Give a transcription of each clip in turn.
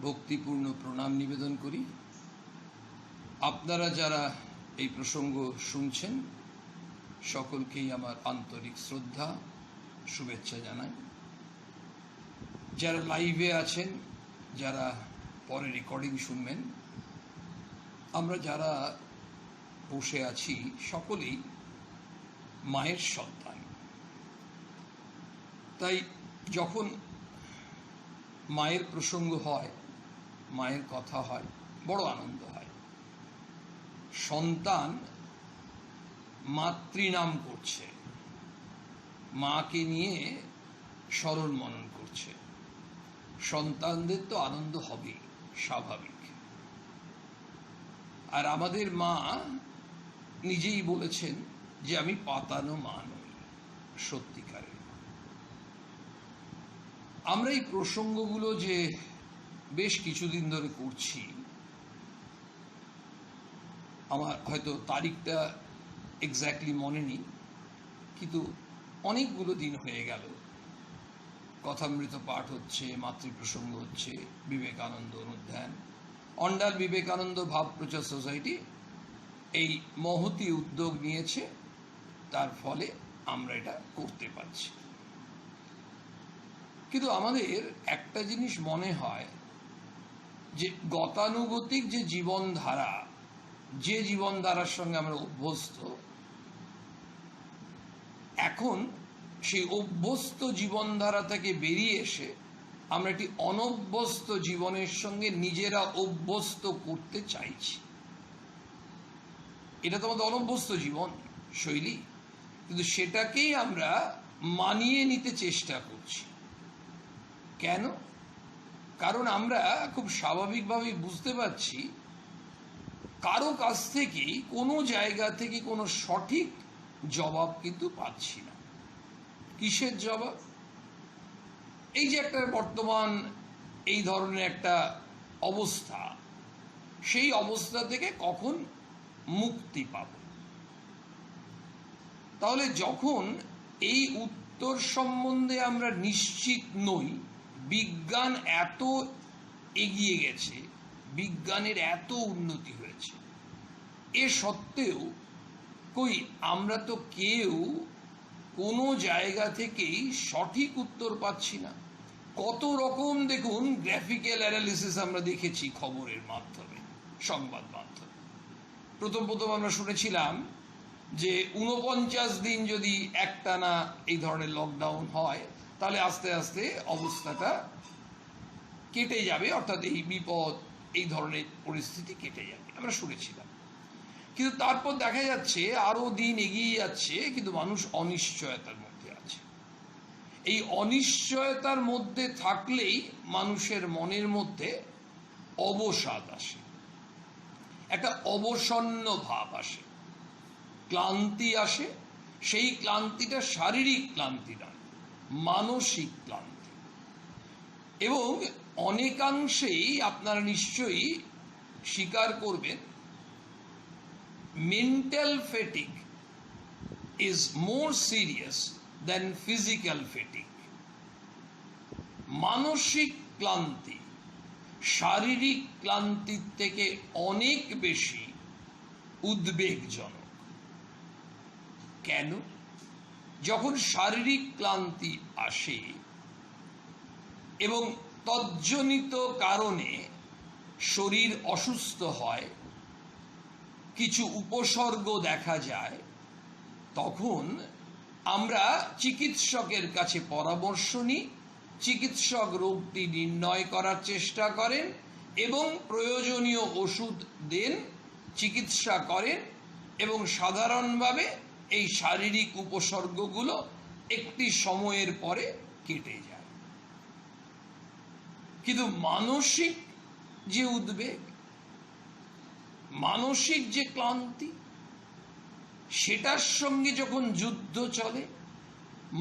ভক্তিপূর্ণ প্রণাম নিবেদন করি। আপনারা যারা এই প্রসঙ্গ শুনছেন সকলকেই আমার আন্তরিক শ্রদ্ধা শুভেচ্ছা জানাই। যারা লাইভে আছেন, যারা পরে রেকর্ডিং শুনবেন, আমরা যারা বসে আছি সকলেই মায়ের সন্তান। তাই যখন মায়ের প্রসঙ্গ হয়, মায়ের কথা হয়, বড় আনন্দ হয়। সন্তান মাতৃনাম করছে, মাকে নিয়ে স্মরণ মনন করছে, সন্তানদের তো আনন্দ হবেই, স্বাভাবিক। আর আমাদের মা নিজেই বলেছেন যে আমি পাতানো মা নই, সত্যিকারের। আমরা এই প্রসঙ্গগুলো যে বেশ কিছুদিন ধরে করছি, আমার হয়তো তারিখটা এক্স্যাক্টলি মনে নেই, কিন্তু অনেকগুলো দিন হয়ে গেল কথামৃত পাঠ হচ্ছে, মাতৃপ্রসঙ্গ হচ্ছে, বিবেকানন্দ অনুধ্যান। অন্ডাল বিবেকানন্দ ভাব প্রচার সোসাইটি এই মহতি উদ্যোগ নিয়েছে, তার ফলে আমরা এটা করতে পারছি। কিন্তু আমাদের একটা জিনিস মনে হয় যে গতানুগতিক যে জীবনধারা, যে জীবনধারার সঙ্গে আমরা অভ্যস্ত, এখন সেই অভ্যস্ত জীবনধারা থেকে বেরিয়ে এসে আমরা একটি অনভ্যস্ত জীবনের সঙ্গে নিজেরা অভ্যস্ত করতে চাইছি। এটা তো আমাদের অনভ্যস্ত জীবন শৈলী, কিন্তু সেটাকেই আমরা মানিয়ে নিতে চেষ্টা করছি। কেন? কারণ আমরা খুব স্বাভাবিকভাবেই বুঝতে পারছি কারো কাছ থেকেই কোনো জায়গা থেকে কোনো সঠিক জবাব কিন্তু পাচ্ছি না। কিসের জবাব? এই যে একটা বর্তমান এই ধরনের একটা অবস্থা, সেই অবস্থা থেকে কখন মুক্তি পাব? তাহলে যখন এই উত্তর সম্বন্ধে আমরা নিশ্চিত নই, বিজ্ঞান এত এগিয়ে গেছে, বিজ্ঞানের এত উন্নতি হয়েছে, এ সত্ত্বেও কই আমরা তো কেউ কোনো জায়গা থেকেই সঠিক উত্তর পাচ্ছি না। কত রকম দেখুন গ্রাফিক্যাল অ্যানালিসিস আমরা দেখেছি খবরের মাধ্যমে, সংবাদ মাধ্যমে। প্রথম আমরা শুনেছিলাম যে 49 দিন যদি একটানা এই ধরনের লকডাউন হয় তাহলে আস্তে আস্তে অবস্থাটা কেটে যাবে, অর্থাৎ এই বিপদ, এই ধরনের পরিস্থিতি কেটে যাবে, আমরা শুনেছিলাম। কিন্তু তারপর দেখা যাচ্ছে আরো দিন এগিয়ে যাচ্ছে, কিন্তু মানুষ অনিশ্চয়তার মধ্যে আছে। এই অনিশ্চয়তার মধ্যে থাকলেই মানুষের মনের মধ্যে অবসাদ আসে, একটা অবসন্ন ভাব আসে, ক্লান্তি আসে। সেই ক্লান্তিটা শারীরিক ক্লান্তি নয়, মানসিক ক্লান্তি। এবং অনেকাংশেই আপনারা নিশ্চয়ই স্বীকার করবেন, mental fatigue is more serious than physical fatigue. মানসিক ক্লান্তি শারীরিক ক্লান্তির থেকে অনেক বেশি উদ্বেগজনক। কেন? যখন শারীরিক ক্লান্তি আসে এবং তজ্জনিত কারণে শরীর অসুস্থ হয়, কিছু উপসর্গ দেখা যায়, তখন আমরা চিকিৎসকের কাছে পরামর্শ নিই। চিকিৎসক রোগটি নির্ণয় করার চেষ্টা করেন এবং প্রয়োজনীয় ওষুধ দেন, চিকিৎসা করেন, এবং সাধারণভাবে এই শারীরিক উপসর্গগুলো একটি সময়ের পরে কেটে যায়। কিন্তু মানসিক যে উদ্বেগ, মানসিক যে ক্লান্তি, সেটার সঙ্গে যখন যুদ্ধ চলে,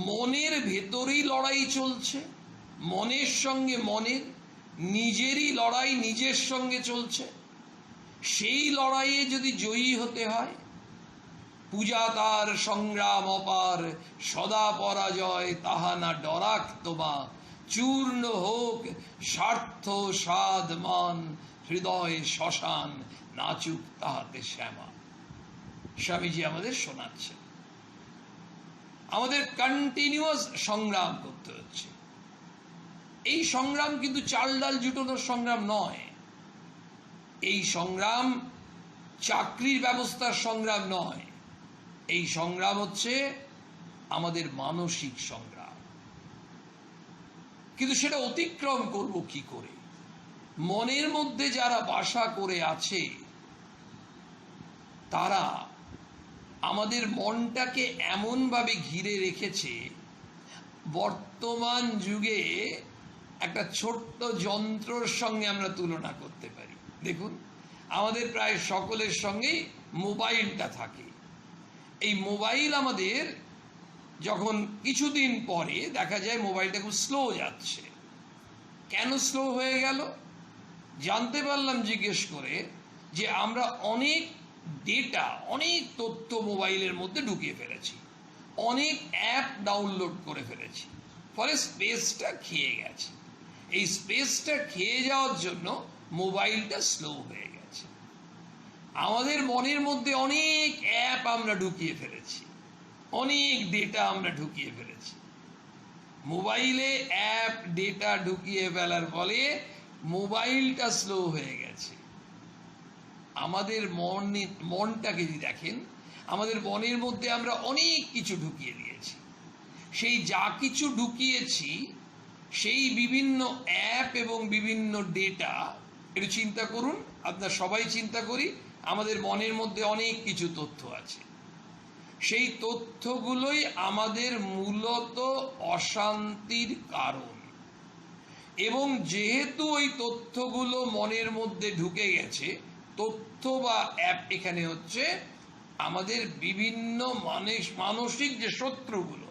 মনের ভেতরেই লড়াই চলছে, মনের সঙ্গে মনের, নিজেরই লড়াই নিজের সঙ্গে চলছে, সেই লড়াইয়ে যদি জয়ী হতে হয়, পূজা তার সংগ্রাম অপার, সদা পরাজয় তাহা না ডরাক তোমা, চূর্ণ হোক স্বার্থ সাধ মান, হৃদয়ে শ্মশান নাচুক তাহাতে শ্যামা। স্বামীজি আমাদের শোনাচ্ছেন। আমাদের কন্টিনিউয়াস সংগ্রাম করতে হচ্ছে। এই সংগ্রাম কিন্তু চাল ডাল জুটোনোর সংগ্রাম নয়, এই সংগ্রাম চাকরির ব্যবস্থার সংগ্রাম নয়, এই সংগ্রাম হচ্ছে আমাদের মানসিক সংগ্রাম। কিন্তু সেটা অতিক্রম করব কি করে? মনের মধ্যে যারা বাসা করে আছে তারা আমাদের মনটাকে এমনভাবে ঘিরে রেখেছে, বর্তমান যুগে একটা ছোট্ট যন্ত্রর সঙ্গে আমরা তুলনা করতে পারি। দেখুন, আমাদের প্রায় সকলের সঙ্গেই মোবাইলটা থাকে। এই মোবাইল আমাদের যখন কিছুদিন পরে দেখা যায় মোবাইলটা খুব স্লো যাচ্ছে। কেন স্লো হয়ে গেল? জানতে পারলাম জিজ্ঞেস করে যে আমরা অনেক ডেটা, অনেক তথ্য মোবাইলের মধ্যে ঢুকিয়ে ফেলেছি, অনেক অ্যাপ ডাউনলোড করে ফেলেছি, ফলে স্পেসটা খেয়ে গেছে। এই স্পেসটা খেয়ে যাওয়ার জন্য মোবাইলটা স্লো হয়ে গেছে। আমাদের মনের মধ্যে অনেক অ্যাপ আমরা ঢুকিয়ে ফেলেছি, অনেক ডেটা আমরা ঢুকিয়ে ফেলেছি। মোবাইলে অ্যাপ ডেটা ঢুকিয়ে ফেলার ফলে মোবাইলটা স্লো হয়ে গেছে। আমাদের মনটাকে যদি দেখেন, আমাদের মনের মধ্যে আমরা অনেক কিছু ঢুকিয়ে দিয়েছি। সেই যা কিছু ঢুকিয়েছি, সেই বিভিন্ন অ্যাপ এবং বিভিন্ন ডেটা, একটু চিন্তা করুন, আপনারা সবাই চিন্তা করি, আমাদের মনের মধ্যে অনেক কিছু তথ্য আছে। সেই তথ্যগুলোই আমাদের মূলত অশান্তির কারণ। এবং যেহেতু ওই তথ্যগুলো মনের মধ্যে ঢুকে গেছে, তথ্য বা অ্যাপ এখানে হচ্ছে আমাদের বিভিন্ন মানসিক যে শত্রুগুলো,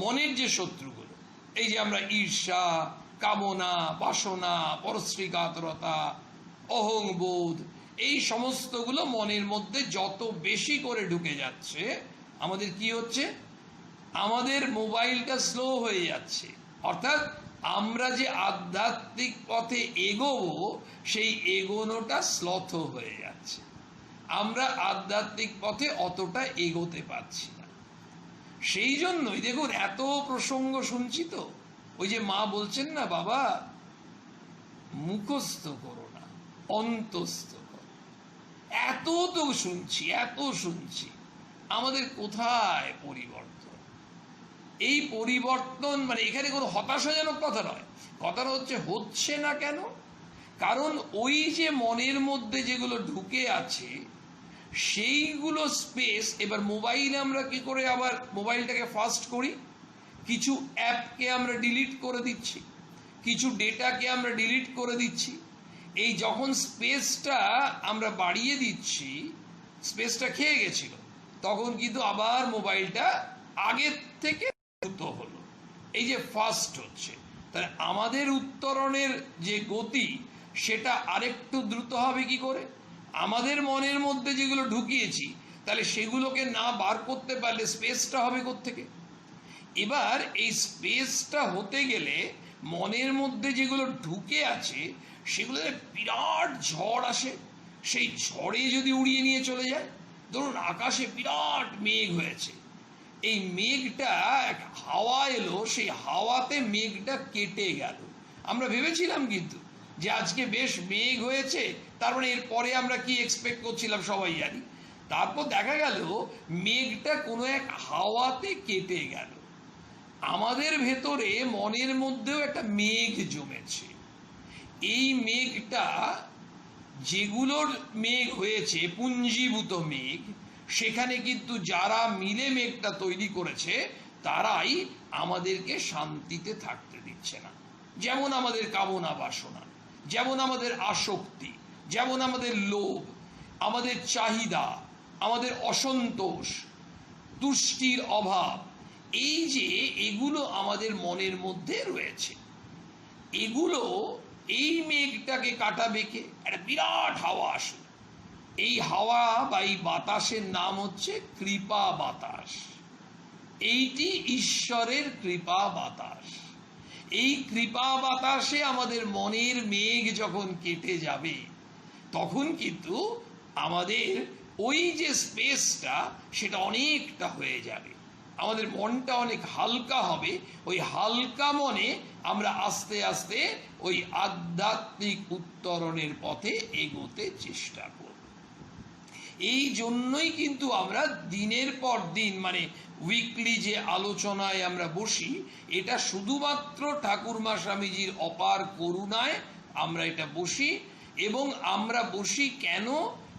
মনের যে শত্রুগুলো, এই যে আমরা ঈর্ষা, কামনা, বাসনা, পরশ্রী কাতরতা, অহংবোধ, এই সমস্তগুলো মনের মধ্যে যত বেশি করে ঢুকে যাচ্ছে, আমাদের কি হচ্ছে? আমাদের মোবাইলটা স্লো হয়ে যাচ্ছে। অর্থাৎ আমরা যে আধ্যাত্মিক পথে এগোবো, সেই এগোনোটা শ্লথ হয়ে যাচ্ছে। আমরা আধ্যাত্মিক পথে অতটা এগোতে পারছি না। সেই জন্যই দেখুন, এত প্রসঙ্গ শুনছি তো, ওই যে মা বলছেন না, বাবা মুখস্থ করো না, অন্তস্থ করো। এত তো শুনছি, এত শুনছি, আমাদের কোথায় পরিবর্তন? এই পরিবর্তন মানে এখানে কোনো হতাশাজনক কথা নয়, কথাটা হচ্ছে না কেন? কারণ ওই যে মনের মধ্যে যেগুলো ঢুকে আছে, সেইগুলো স্পেস এবার মোবাইলে আমরা কি করে আবার মোবাইলটাকে ফাস্ট করি? কিছু অ্যাপকে আমরা ডিলিট করে দিচ্ছি, কিছু ডেটাকে আমরা ডিলিট করে দিচ্ছি। এই যখন স্পেসটা আমরা বাড়িয়ে দিচ্ছি, স্পেসটা খেয়ে গেছিল, তখন কিন্তু আবার মোবাইলটা আগের থেকে দ্রুত হলো। এই যে ফাস্ট হচ্ছে, তাহলে আমাদের উত্তরণের যে গতি, সেটা আরেকটু দ্রুত হবে কি করে? আমাদের মনের মধ্যে যেগুলো ঢুকিয়েছি, তাহলে সেগুলোকে না বার করতে পারলে স্পেসটা হবে কোত্থেকে? এবার এই স্পেসটা হতে গেলে মনের মধ্যে যেগুলো ঢুকে আছে, সেগুলো বিরাট ঝড় আসে, সেই ঝড়ে যদি উড়িয়ে নিয়ে চলে যায়। ধরুন আকাশে বিরাট মেঘ হয়েছে, এই মেঘটা হাওয়া এলো, সেই হাওয়াতে মেঘটা কেটে গেল। আমরা ভেবেছিলাম কিন্তু যে আজকে বেশ মেঘ হয়েছে, তার মানে এরপরে আমরা কি এক্সপেক্ট করছিলাম সবাই জানি। তারপর দেখা গেল মেঘটা কোনো এক হাওয়াতে কেটে গেল। আমাদের ভেতরে মনের মধ্যেও একটা মেঘ জমেছে। এই মেঘটা, যেগুলোর মেঘ হয়েছে পুঞ্জীভূত মেঘ, সেখানে কিন্তু যারা মিলে মেঘটা তৈরি করেছে, তারাই আমাদেরকে শান্তিতে থাকতে দিচ্ছে না। যেমন আমাদের কামনা বাসনা, যেমন আমাদের আসক্তি, যেমন আমাদের লোভ, আমাদের চাহিদা, আমাদের অসন্তোষ, তুষ্টির অভাব, এই যে এগুলো আমাদের মনের মধ্যে রয়েছে, এগুলো এই মেঘটাকে কাটাবে কে? একটা বিরাট হাওয়া আসে। এই হাওয়া বা এই বাতাসের নাম হচ্ছে কৃপা বাতাস। এইটি ঈশ্বরের কৃপা বাতাস। এই কৃপা বাতাসে আমাদের মনের মেঘ যখন কেটে যাবে, তখন কিন্তু আমাদের ওই যে স্পেসটা সেটা অনেকটা হয়ে যাবে, আমাদের মনটা অনেক হালকা হবে। ওই হালকা মনে আমরা আস্তে আস্তে ওই আধ্যাত্মিক উত্তরণের পথে এগোতে চেষ্টা করব। এই জন্যই কিন্তু আমরা দিনের পর দিন, মানে উইকলি যে আলোচনায় আমরা বসি, এটা শুধুমাত্র ঠাকুরমা স্বামীজির অপার করুণায় আমরা এটা বসি। এবং আমরা বসি কেন?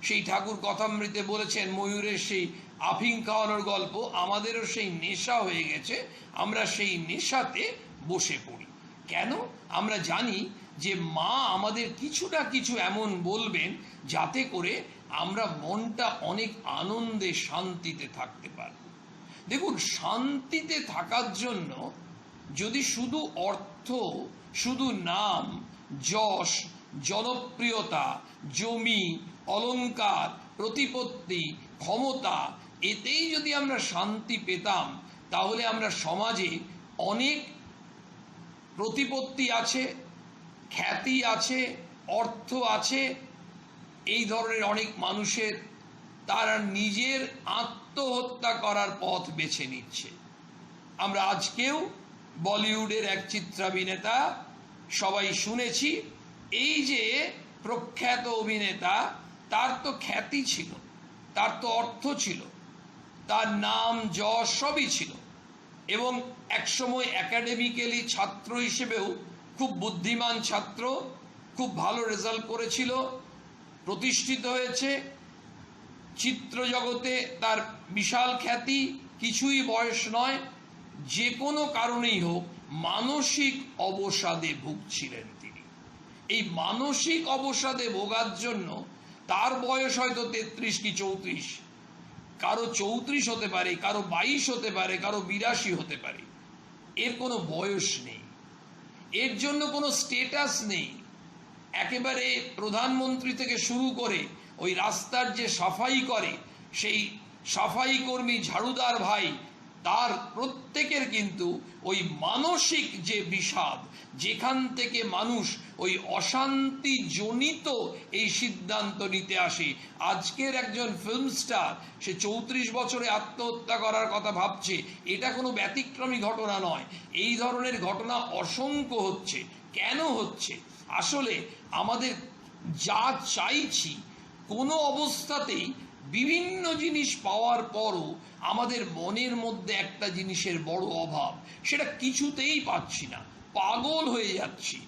সেই ঠাকুর কথামৃতে বলেছেন, ময়ূরের সেই আফিং খাওয়ানোর গল্প, আমাদেরও সেই নেশা হয়ে গেছে, আমরা সেই নেশাতে বসে পড়ি। কেন? আমরা জানি যে মা আমাদের কিছু না কিছু এমন বলবেন যাতে করে আমরা মনটা অনেক আনন্দে শান্তিতে থাকতে পারব। দেখুন, শান্তিতে থাকার জন্য যদি শুধু অর্থ, শুধু নাম, যশ, জনপ্রিয়তা, জমি, অলংকার, প্রতিপত্তি, ক্ষমতা, এতেই যদি আমরা শান্তি পেতাম, তাহলে আমরা সমাজে অনেক প্রতিপত্তি আছে, খ্যাতি আছে, অর্থ আছে, এই ধরনের অনেক মানুষের তারা নিজের আত্মহত্যা করার পথ বেছে নিচ্ছে। আমরা আজকেও বলিউডের এক চিত্রাভিনেতা সবাই শুনেছি, এই যে প্রখ্যাত অভিনেতা, তার তো খ্যাতি ছিল, তার তো অর্থ ছিল, তার নাম যশ সবই ছিল, এবং একসময় একাডেমিক্যালি ছাত্র হিসেবেও খুব বুদ্ধিমান ছাত্র, খুব ভালো রেজাল্ট করেছিল, প্রতিষ্ঠিত হয়েছে চিত্র জগতে, তার বিশাল খ্যাতি, কিছুই বয়স নয়। যে কোনো কারণেই হোক মানসিক অবসাদে ভুগছিলেন তিনি। এই মানসিক অবসাদে ভোগার জন্য তার বয়স হয়তো 33 কি 34, কারো 34 হতে পারে, কারো 22 হতে পারে, কারো 82 হতে পারে। এর কোনো বয়স নেই, এর জন্য কোনো স্টেটাস নেই। একেবারে প্রধানমন্ত্রী থেকে শুরু করে ওই রাস্তার যে সাফাই করে সেই সাফাই কর্মী, ঝাড়ুদার ভাই, তার প্রত্যেকের কিন্তু ওই মানসিক যে বিষাদ, যেখান থেকে মানুষ ওই অশান্তি জনিত এই সিদ্ধান্ত নিতে আসে। আজকের একজন ফিল্ম স্টার, সে 34 বছরে আত্মহত্যা করার কথা ভাবছে, এটা কোনো ব্যতিক্রমী ঘটনা নয়। এই ধরনের ঘটনা অসংখ্য হচ্ছে। কেন হচ্ছে? আসলে আমাদের যা চাইছি, কোনো অবস্থাতেই বিভিন্ন জিনিস পাওয়ার পরও আমাদের মনের মধ্যে একটা জিনিসের বড় অভাব, সেটা কিছুতেই পাচ্ছি না, পাগল হয়ে যাচ্ছি।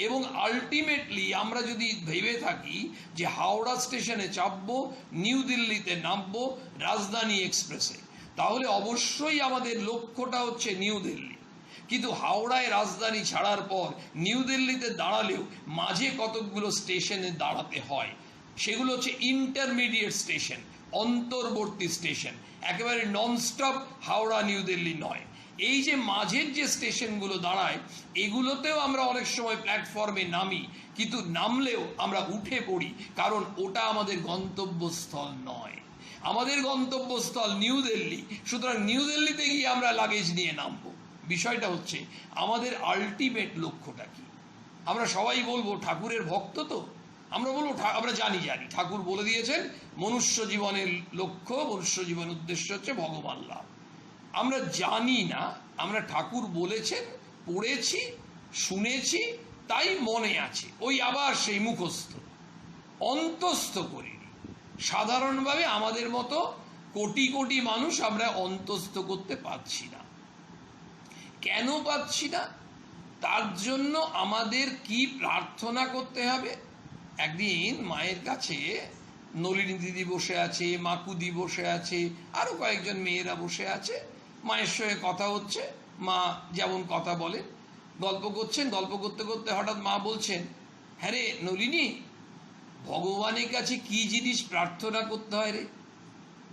এবং আলটিমেটলি আমরা যদি ভেবে থাকি যে হাওড়া স্টেশনে চাপবো, নিউ দিল্লিতে নামবো রাজধানী এক্সপ্রেসে, তাহলে অবশ্যই আমাদের লক্ষ্যটা হচ্ছে নিউ দিল্লি। কিন্তু হাওড়ায় রাজধানী ছাড়ার পর নিউ দিল্লিতে দাঁড়ালেও মাঝে কতকগুলো স্টেশনে দাঁড়াতে হয়, সেগুলো হচ্ছে ইন্টারমিডিয়েট স্টেশন, অন্তর্বর্তী স্টেশন, একেবারে ননস্টপ হাওড়া নিউ দিল্লি নয়। এই যে মাঝের যে স্টেশনগুলো দাঁড়ায়, এগুলোতেও আমরা অনেক সময় প্ল্যাটফর্মে নামি, কিন্তু নামলেও আমরা উঠে পড়ি, কারণ ওটা আমাদের গন্তব্যস্থল নয়। আমাদের গন্তব্যস্থল নিউ দিল্লি, সুতরাং নিউ দিল্লিতে গিয়ে আমরা লাগেজ নিয়ে নামবো। বিষয়টা হচ্ছে আমাদের আলটিমেট লক্ষ্যটা কি? আমরা সবাই বলবো ঠাকুরের ভক্ত, তো আমরা বলবো আমরা জানি ঠাকুর বলে দিয়েছেন মনুষ্য জীবনের লক্ষ্য, মনুষ্য জীবনের উদ্দেশ্য হচ্ছে ভগবান লাভ। আমরা জানি না, আমরা ঠাকুর বলেছেন পড়েছি, শুনেছি, তাই মনে আছে, ওই আবার সেই মুখস্থ, অন্তস্থ করিনি। সাধারণভাবে আমাদের মতো কোটি কোটি মানুষ আমরা অন্তস্থ করতে পারছি না। কেন পাচ্ছি না? তার জন্য আমাদের কি প্রার্থনা করতে হবে? একদিন মায়ের কাছে নলিনী দিদি বসে আছে, মাকুদি বসে আছে, আরো কয়েকজন মেয়েরা বসে আছে, মায়ের সঙ্গে কথা হচ্ছে। মা যেমন কথা বলে, গল্প করছেন, গল্প করতে করতে হঠাৎ মা বলছেন, হ্যাঁ রে নলিনী, ভগবানের কাছে কি জিনিস প্রার্থনা করতে হয় রে?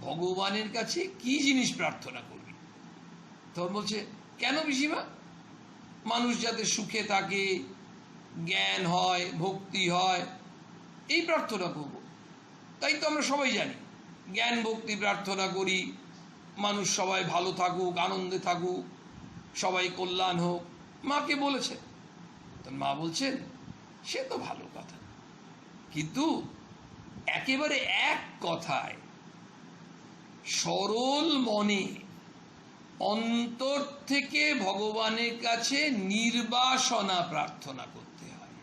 ভগবানের কাছে কি জিনিস প্রার্থনা করবি? তখন বলছে, কেন পিসিমা? মানুষ যাতে সুখে থাকে, জ্ঞান হয়, ভক্তি হয়, এই প্রার্থনা করব। তাই তো আমরা সবাই জানি, জ্ঞান ভক্তি প্রার্থনা করি, মানুষ সবাই ভালো থাকুক, আনন্দে থাকুক, সবাই কল্যাণ হোক। মাকে বলেছে। তো মা বলছেন সে তো ভালো কথা, কিন্তু একেবারে এক কথায় সরল মনে অন্তর থেকে ভগবানের কাছে নির্বাসনা প্রার্থনা করতে হয়।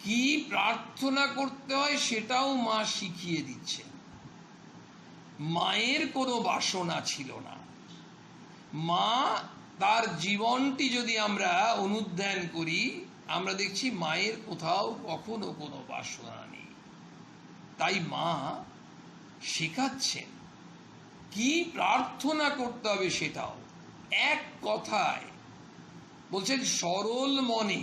কি প্রার্থনা করতে হয় সেটাও মা শিখিয়ে দিচ্ছেন। মায়ের কোনো বাসনা ছিল না। মা তার জীবনটি যদি আমরা অনুধ্যান করি, আমরা দেখছি মায়ের কোথাও কখনো কোনো বাসনা নেই। তাই মা শেখাচ্ছেন কি প্রার্থনা করতে হবে সেটাও এক কথায় বলছেন, সরল মনে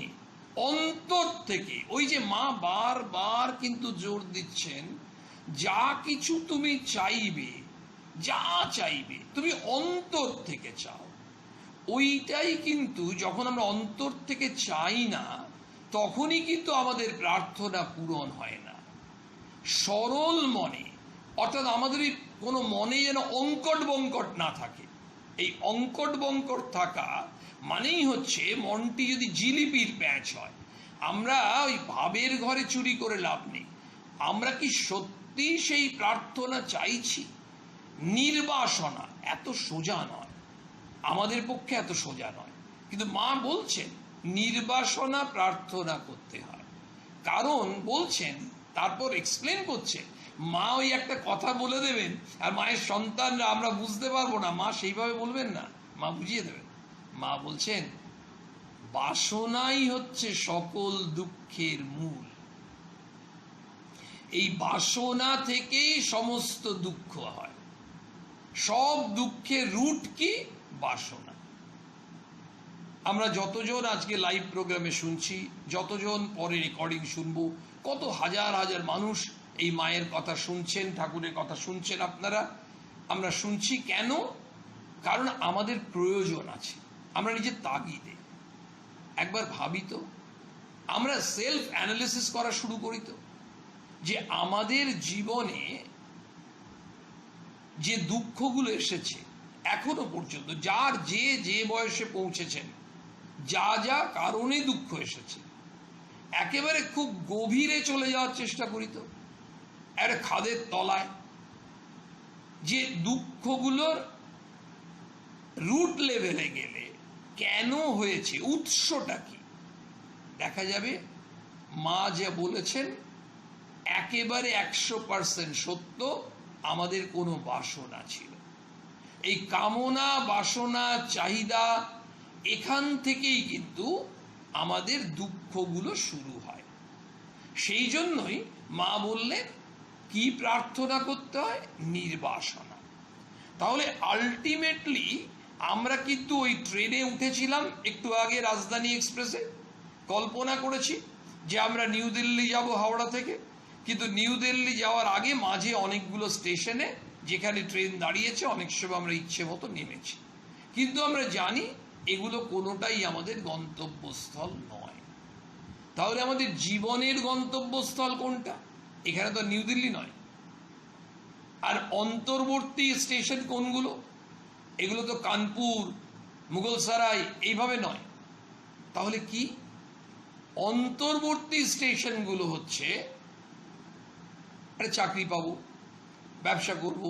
অন্তর থেকে। ওই যে মা বারবার কিন্তু জোর দিচ্ছেন, যা কিছু তুমি চাইবে, যা চাইবে তুমি অন্তর থেকে চাও। ওইটাই কিন্তু যখন আমরা অন্তর থেকে চাই না, তখনই কিন্তু আমাদের প্রার্থনা পূরণ হয় না। সরল মনে, অর্থাৎ আমাদের কোনো মনে যেন অঙ্কট বঙ্কট না থাকে। এই অঙ্কট বঙ্কট থাকা মানেই হচ্ছে মনটি যদি জিলিপির প্যাঁচ হয়। আমরা ওই ভাবের ঘরে চুরি করে লাভ নেই। আমরা কি সত্যি সেই প্রার্থনা চাইছি? নির্বাসনা এত সোজা নয়, আমাদের পক্ষে এত সোজা নয়, কিন্তু মা বলছেন নির্বাসনা প্রার্থনা করতে হয়। কারণ বলছেন, তারপর এক্সপ্লেন করছেন, মা ওই একটা কথা বলে দেবেন আর মায়ের সন্তানরা আমরা বুঝতে পারবো না, মা সেইভাবে বলবেন না, মা বুঝিয়ে দেবেন। মা বলছেন বাসনাই হচ্ছে সকল দুঃখের মূল। এই বাসনা থেকেই সমস্ত দুঃখ হয়। সব দুঃখের রুট কি? বাসনা। আমরা যতজন আজকে লাইভ প্রোগ্রামে শুনছি, যতজন পরে রেকর্ডিং শুনবো, কত হাজার হাজার মানুষ এই মায়ের কথা শুনছেন, ঠাকুরের কথা শুনছেন আপনারা, আমরা শুনছি কেন? কারণ আমাদের প্রয়োজন আছে, আমরা নিজের তাগিদে। একবার ভাবি তো, আমরা সেলফ অ্যানালিসিস করা শুরু করি তো, যে আমাদের জীবনে যে দুঃখগুলো এসেছে এখনো পর্যন্ত, যার যে যে বয়সে পৌঁছেছেন, যা যা কারণে দুঃখ এসেছে, একেবারে খুব গভীরে চলে যাওয়ার চেষ্টা করি তো, একটা খাদের তলায় যে দুঃখগুলোর রুট লেভেলে গেলে কেন হয়েছে, উৎসটা কি, দেখা যাবে মা যা বলেছেন একেবারে 100% সত্য। আমাদের কোনো বাসনা ছিল, এই কামনা বাসনা চাহিদা, এখান থেকেই কিন্তু আমাদের দুঃখগুলো শুরু হয়। সেই জন্যই মা বললেন কি প্রার্থনা করতে হয়? নির্বাসনা। তাহলে আলটিমেটলি আমরা কিন্তু ওই ট্রেনে উঠেছিলাম একটু আগে, রাজধানী এক্সপ্রেসে, কল্পনা করেছি যে আমরা নিউ দিল্লি যাব হাওড়া থেকে, কিন্তু নিউ দিল্লি যাওয়ার আগে মাঝে অনেকগুলো স্টেশনে যেখানে ট্রেন দাঁড়িয়েছে, অনেক সময় আমরা ইচ্ছে মতো নেমেছি, কিন্তু আমরা জানি এগুলো কোনোটাই আমাদের গন্তব্যস্থল নয়। তাহলে আমাদের জীবনের গন্তব্যস্থল কোনটা? এখানে তো নিউ দিল্লি নয়। আর অন্তর্বর্তী স্টেশন কোনগুলো? এগুলো তো কানপুর, মুঘলসরাই এইভাবে নয়। তাহলে কি? অন্তর্বর্তী স্টেশনগুলো হচ্ছে একটা চাকরি পাবো, ব্যবসা করব,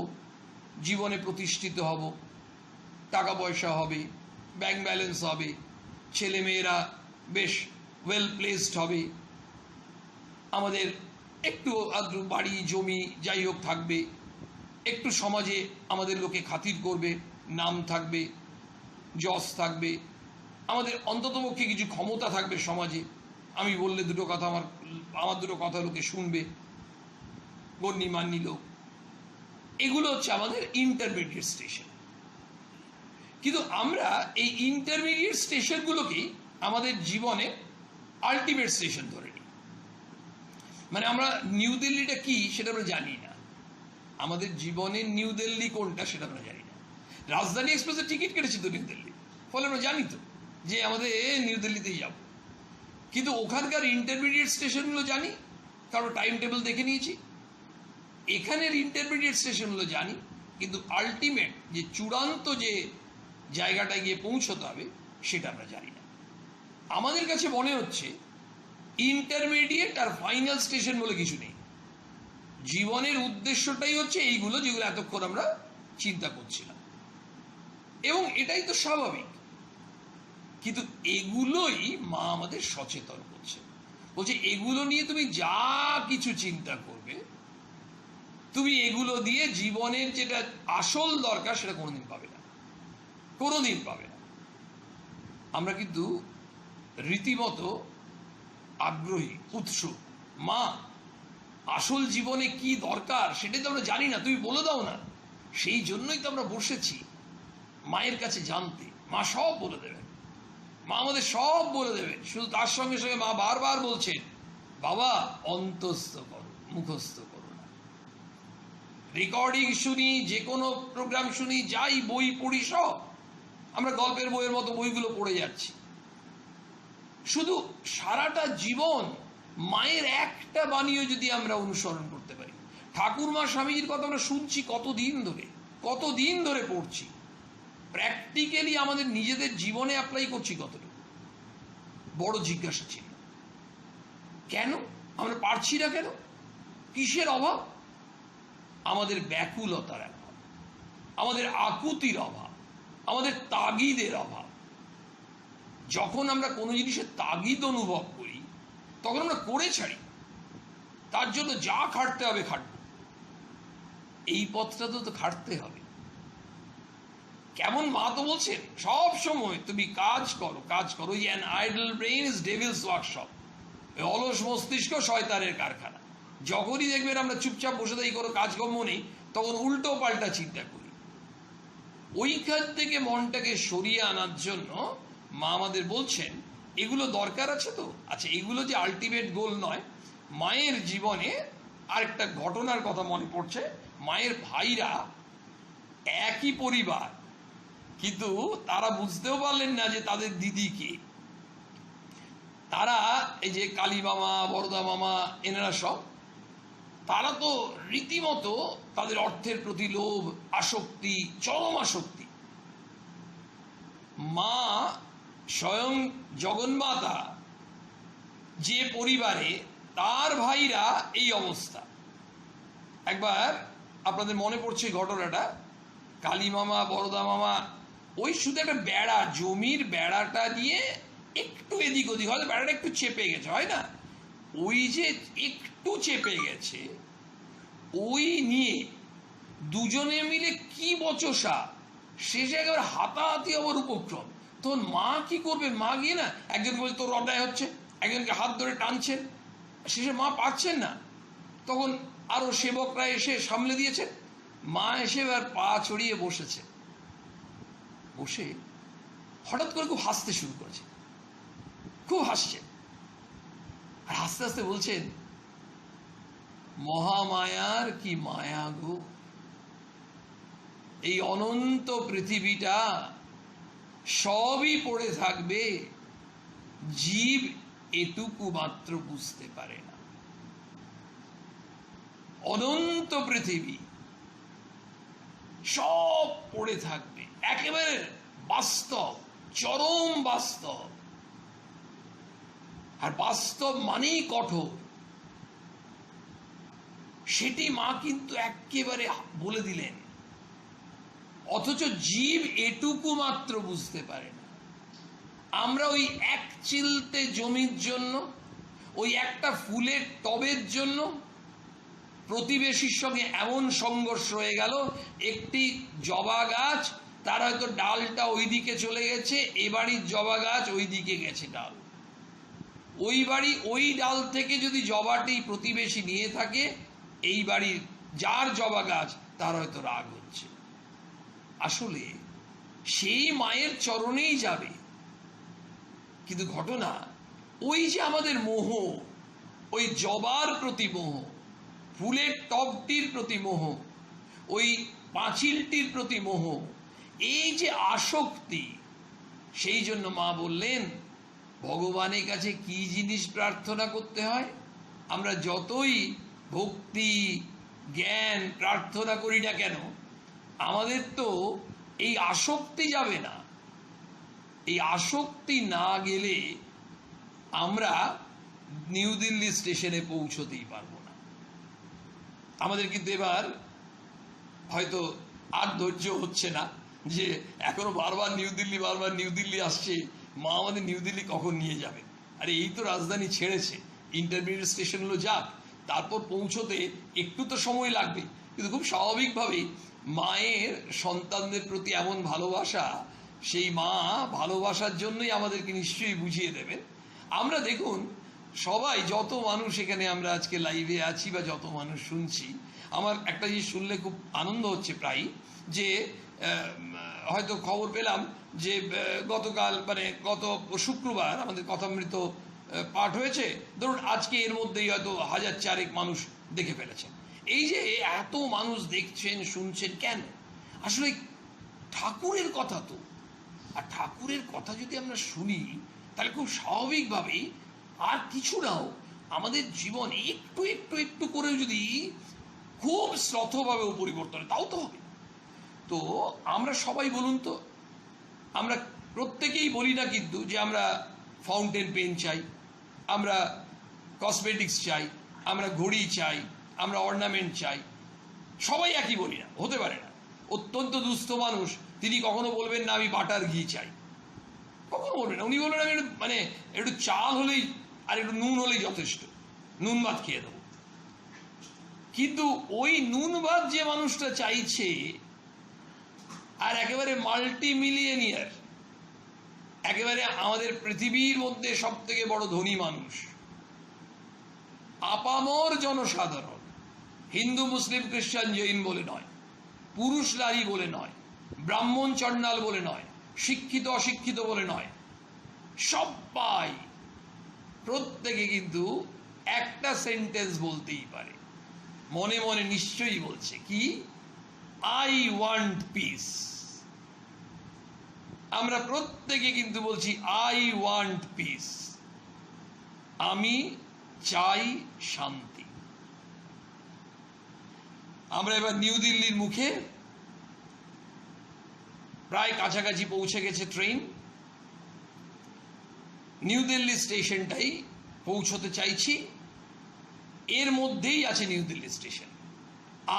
জীবনে প্রতিষ্ঠিত হব, টাকা পয়সা হবে, ব্যাংক ব্যালেন্স হবে, ছেলে মেয়েরা বেশ ওয়েল প্লেসড হবে, আমাদের একটু আদ্র বাড়ি জমি যাই হোক থাকবে, একটু সমাজে আমাদের লোকে খাতির করবে, নাম থাকবে, যশ থাকবে, আমাদের অন্ততপক্ষে কিছু ক্ষমতা থাকবে সমাজে, আমি বললে দুটো কথা আমার দুটো কথা লোকে শুনবে, গণ্যমান্য লোক। এগুলো হচ্ছে আমাদের ইন্টারমিডিয়েট স্টেশন। কিন্তু আমরা এই ইন্টারমিডিয়েট স্টেশনগুলোকেই আমাদের জীবনে আলটিমেট স্টেশন ধরে নিই। মানে আমরা নিউ দিল্লিটা কি সেটা আমরা জানি না, আমাদের জীবনের নিউ দিল্লি কোনটা সেটা আমরা জানি না। রাজধানী এক্সপ্রেসের টিকিট কেটেছি তো নিউ দিল্লি, ফলে আমরা জানি তো যে আমাদের নিউ দিল্লিতেই যাব, কিন্তু ওখানকার ইন্টারমিডিয়েট স্টেশনগুলো জানি, কারণ টাইম টেবিল দেখে নিয়েছি। এখানের ইন্টারমিডিয়েট স্টেশনগুলো জানি, কিন্তু আলটিমেট যে চূড়ান্ত যে জায়গাটায় গিয়ে পৌঁছতে হবে সেটা আমরা জানি না। আমাদের কাছে মনে হচ্ছে ইন্টারমিডিয়েট আর ফাইনাল স্টেশন বলে কিছু নেই। জীবনের উদ্দেশ্যটাই হচ্ছে এইগুলো যেগুলো এতক্ষণ আমরা চিন্তা করছিলাম, এবং এটাই তো স্বাভাবিক। কিন্তু এগুলোই মা আমাদের সচেতন করছে, বলছে এগুলো নিয়ে তুমি যা কিছু চিন্তা করবে, তুমি এগুলো দিয়ে জীবনের যেটা আসল দরকার সেটা কোনোদিন পাবে না, কোনোদিন পাবে না। আমরা কিন্তু রীতিমতো আগ্রহী, উৎসুক, মা আসল জীবনে কি দরকার সেটাই তো আমরা জানি না, তুমি বলে দাও না। সেই জন্যই তো আমরা বসেছি মায়ের কাছে জানতে। মা সব বলে দেবেন, মা আমাদের সব বলে দেবেন। শুধু তার সঙ্গে সঙ্গে মা বারবার বলছেন, বাবা অন্তস্থ করো, মুখস্থ করো না। রেকর্ডিং শুনি, যে কোনো প্রোগ্রাম শুনি, যাই বই পড়ি, সব আমরা গল্পের বইয়ের মতো বইগুলো পড়ে যাচ্ছি। শুধু সারাটা জীবন মায়ের একটা বাণীও যদি আমরা অনুসরণ করতে পারি। ঠাকুরমা স্বামীজির কথা আমরা শুনছি কতদিন ধরে পড়ছি, প্র্যাকটিক্যালি আমাদের নিজেদের জীবনে অ্যাপ্লাই করছি কতটুকু? বড় জিজ্ঞাসা ছিল। কেন আমরা পারছি না? কেন? কিসের অভাব? আমাদের ব্যাকুলতার অভাব, আমাদের আকুতির অভাব, আমাদের তাগিদের অভাব। যখন আমরা কোনো জিনিসের তাগিদ অনুভব করি তখন আমরা করে ছাড়ি, তার জন্য যা খাটতে হবে খাটব। এই পথটা তো খাটতে হবে। কেমন মা তো বলছেন সব সময় তুমি কাজ করো। An idol brain is Devil's workshop. অলস মস্তিষ্ক শয়তানের কারখানা। যখনই দেখবেন আমরা চুপচাপ বসে থাকি, কোনো কাজকর্ম নেই, তখন উল্টো পাল্টা চিন্তা করি। ওইখান থেকে মনটাকে সরিয়ে আনার জন্য মা আমাদের বলছেন এগুলো দরকার আছে তো। আচ্ছা, এগুলো যে আলটিমেট গোল নয়। মায়ের জীবনে আরেকটা ঘটনার কথা মনে পড়ছে। মায়ের ভাইরা একই পরিবার, কিন্তু তারা বুঝতেও পারলেন না যে তাদের দিদি কে। তারা এই যে কালী মামা, বরদা মামা, এনারা সব, তারা তো রীতিমতো তাদের অর্থের প্রতি লোভ, আসক্তি, চরম আসক্তি। মা স্বয়ং জগন্মাতা যে পরিবারে, তার ভাইরা এই অবস্থা। একবার আপনাদের মনে পড়ছে ঘটনাটা, কালী মামা, বরদা মামা, ওই শুধু একটা বেড়া, জমির বেড়াটা দিয়ে একটু এদিক ওদিক, হয়তো বেড়াটা একটু চেপে গেছে, হয় না? ওই যে একটু চেপে গেছে, ওই নিয়ে দুজনে মিলে কি বচসা, শেষে একেবারে হাতাহাতি হওয়ার উপক্রম। তখন মা কি করবেন? মা গিয়ে না একজনকে বলছে তোর অন্যায় হচ্ছে, একজনকে হাত ধরে টানছেন, শেষে মা পারছেন না। তখন আরো সেবকরা এসে সামলে দিয়েছেন। মা এসে আর পা ছড়িয়ে বসেছে, বসে হঠাৎ করে খুব হাসতে শুরু করেছে, খুব হাসছেন। আর হাসতে হাসতে বলছেন, মহামায়ার কি মায়া গো, এই অনন্ত পৃথিবীটা সবই পড়ে থাকবে, জীব এটুকু মাত্র বুঝতে পারে না। অনন্ত পৃথিবী সব পড়ে থাকবে, একেবারে বাস্তব, চরম বাস্তব। আর বাস্তব মানেই কঠোর, সেটি মা কিন্তু একেবারে বলে দিলেন। অথচ জীব এটুকু মাত্র বুঝতে পারে না। আমরা ওই এক চিলতে জমির জন্য, ওই একটা ফুলের টবের জন্য প্রতিবেশীর সঙ্গে এমন সংঘর্ষ হয়ে গেল। একটি জবা গাছ, তার হয়তো ডালটা ওই দিকে চলে গেছে, এ বাড়ির জবা গাছ ওই দিকে গেছে ডাল। ওই বাড়ি ওই ডাল থেকে যদি জবাটি প্রতিবেশী নিয়ে থাকে, এই বাড়ির যার জবা গাছ তার হয়তো রাগ হচ্ছে। আসলে সেই মায়ের চরণেই যাবে। কিন্তু ঘটনা ওই যে আমাদের মোহ, ওই জবার প্রতি মোহ, ফুলের টবটির প্রতি মোহ, ওই পাঁচিলটির প্রতি মোহ, এই যে আসক্তি, সেই জন্য মা বললেন ভগবানের কাছে কি জিনিস প্রার্থনা করতে হয়? আমরা যতই ভক্তি, জ্ঞান প্রার্থনা করি না কেন, আমাদের তো এই আসক্তি যাবে না। এই আসক্তি না গেলে আমরা নিউ দিল্লি স্টেশনে পৌঁছতেই পারবো না। আমাদের কিন্তু এবার হয়তো আর ধৈর্য হচ্ছে না, যে এখনো বারবার নিউ দিল্লি আসছে, মা আমাদের নিউ দিল্লি কখন নিয়ে যাবে। আরে এই তো রাজধানী ছেড়েছে, ইন্টারমিডিয়েট স্টেশনগুলো যাক, তারপর পৌঁছতে একটু তো সময় লাগবে। কিন্তু খুব স্বাভাবিকভাবেই মায়ের সন্তানদের প্রতি এমন ভালোবাসা, সেই মা ভালোবাসার জন্যই আমাদেরকে নিশ্চয়ই বুঝিয়ে দেবেন। আমরা দেখুন সবাই, যত মানুষ এখানে আমরা আজকে লাইভে আছি বা যত মানুষ শুনছি, আমার একটা জিনিস শুনলে খুব আনন্দ হচ্ছে প্রায়, যে হয়তো খবর পেলাম যে গতকাল মানে গত শুক্রবার আমাদের কথামৃত পাঠ হয়েছে, ধরুন আজকে এর মধ্যেই হয়তো 1000 মানুষ দেখে ফেলেছেন। এই যে এত মানুষ দেখছেন শুনছেন কেন? আসলে ঠাকুরের কথা তো, আর ঠাকুরের কথা যদি আমরা শুনি তাহলে খুব স্বাভাবিকভাবেই আর কিছু নাও আমাদের জীবন একটু একটু একটু করেও যদি খুব শ্রদ্ধভাবেও পরিবর্তন হয়, তাও তো হবে। তো আমরা সবাই বলুন তো, আমরা প্রত্যেকেই বলি না কিন্তু যে আমরা ফাউন্টেন পেন চাই, আমরা কসমেটিক্স চাই, আমরা ঘড়ি চাই, আমরা অর্নামেন্ট চাই। সবাই একই বলি না, হতে পারে না। অত্যন্ত দুস্থ মানুষ তিনি কখনো বলবেন না আমি বাটার ঘি চাই, কখনো বলবেন না। উনি বলবেন আমি মানে একটু চাল হলেই আর একটু নুন হলেই যথেষ্ট, নুন ভাত খেয়ে দেবো। কিন্তু ওই নুন ভাত যে মানুষটা চাইছে, আর একেবারে মাল্টি মিলিয়নিয়ার, একেবারে আমাদের পৃথিবীর মধ্যে সব থেকে বড় ধনী মানুষ, আপামর জনসাধারণ, হিন্দু মুসলিম খ্রিস্টান জৈন বলে নয়, পুরুষ নারী বলে নয়, ব্রাহ্মণ চণ্ডাল বলে নয়, শিক্ষিত অশিক্ষিত বলে নয়, সবাই প্রত্যেকে কিন্তু একটা সেন্টেন্স বলতেই পারে, মনে মনে নিশ্চয়ই বলছে কি, আই ওয়ান্ট পিস। আমরা প্রত্যেকে কিন্তু বলছি আই ওয়ান্ট পিস, আমি চাই শান্তি। আমরা এবার নিউ দিল্লির মুখে প্রায় কাছাকাছি পৌঁছে গেছে ট্রেন। নিউ দিল্লি স্টেশনটাই পৌঁছতে চাইছি, এর মধ্যেই আছে new Delhi station,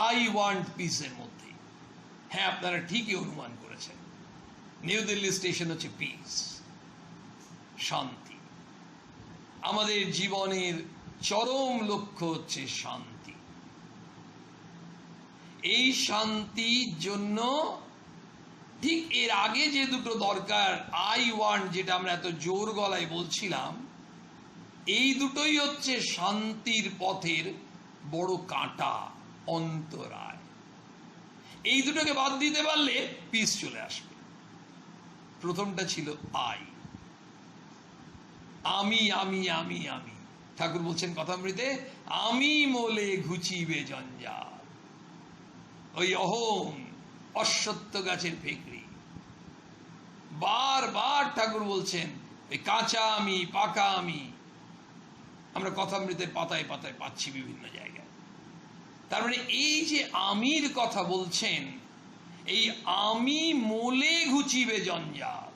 I want পিসের মধ্যে। হ্যাঁ, আপনারা ঠিকই অনুমান করেছেন, নিউ দিল্লি স্টেশন হচ্ছে পিস, শান্তি। আমাদের জীবনের চরম লক্ষ্য হচ্ছে শান্তি। এই শান্তির জন্য ঠিক এর আগে যে দুটো দরকার, আই ওয়ান্ট, যেটা আমরা এত জোর গলায় বলছিলাম, এই দুটোই হচ্ছে শান্তির পথের বড় কাঁটা, অন্তরায়। এই দুটোকে বাদ দিতে পারলে পিস চলে আসবে। প্রথমটা ছিল আই, আমি আমি আমি আমি। ঠাকুর বলছেন কথামৃতে, আমি মোলে ঘুচিবে জঞ্জাল। ওই অহং অশ্বত্থ গাছের ফেকড়ি, বারবার ঠাকুর বলছেন ওই কাঁচা আমি পাকা আমি। আমরা কথামৃতের পাতায় পাতায় পাচ্ছি বিভিন্ন জায়গায়। তার মানে এই যে আমির কথা বলছেন, এই আমি মোলে ঘুচিবে জঞ্জাল।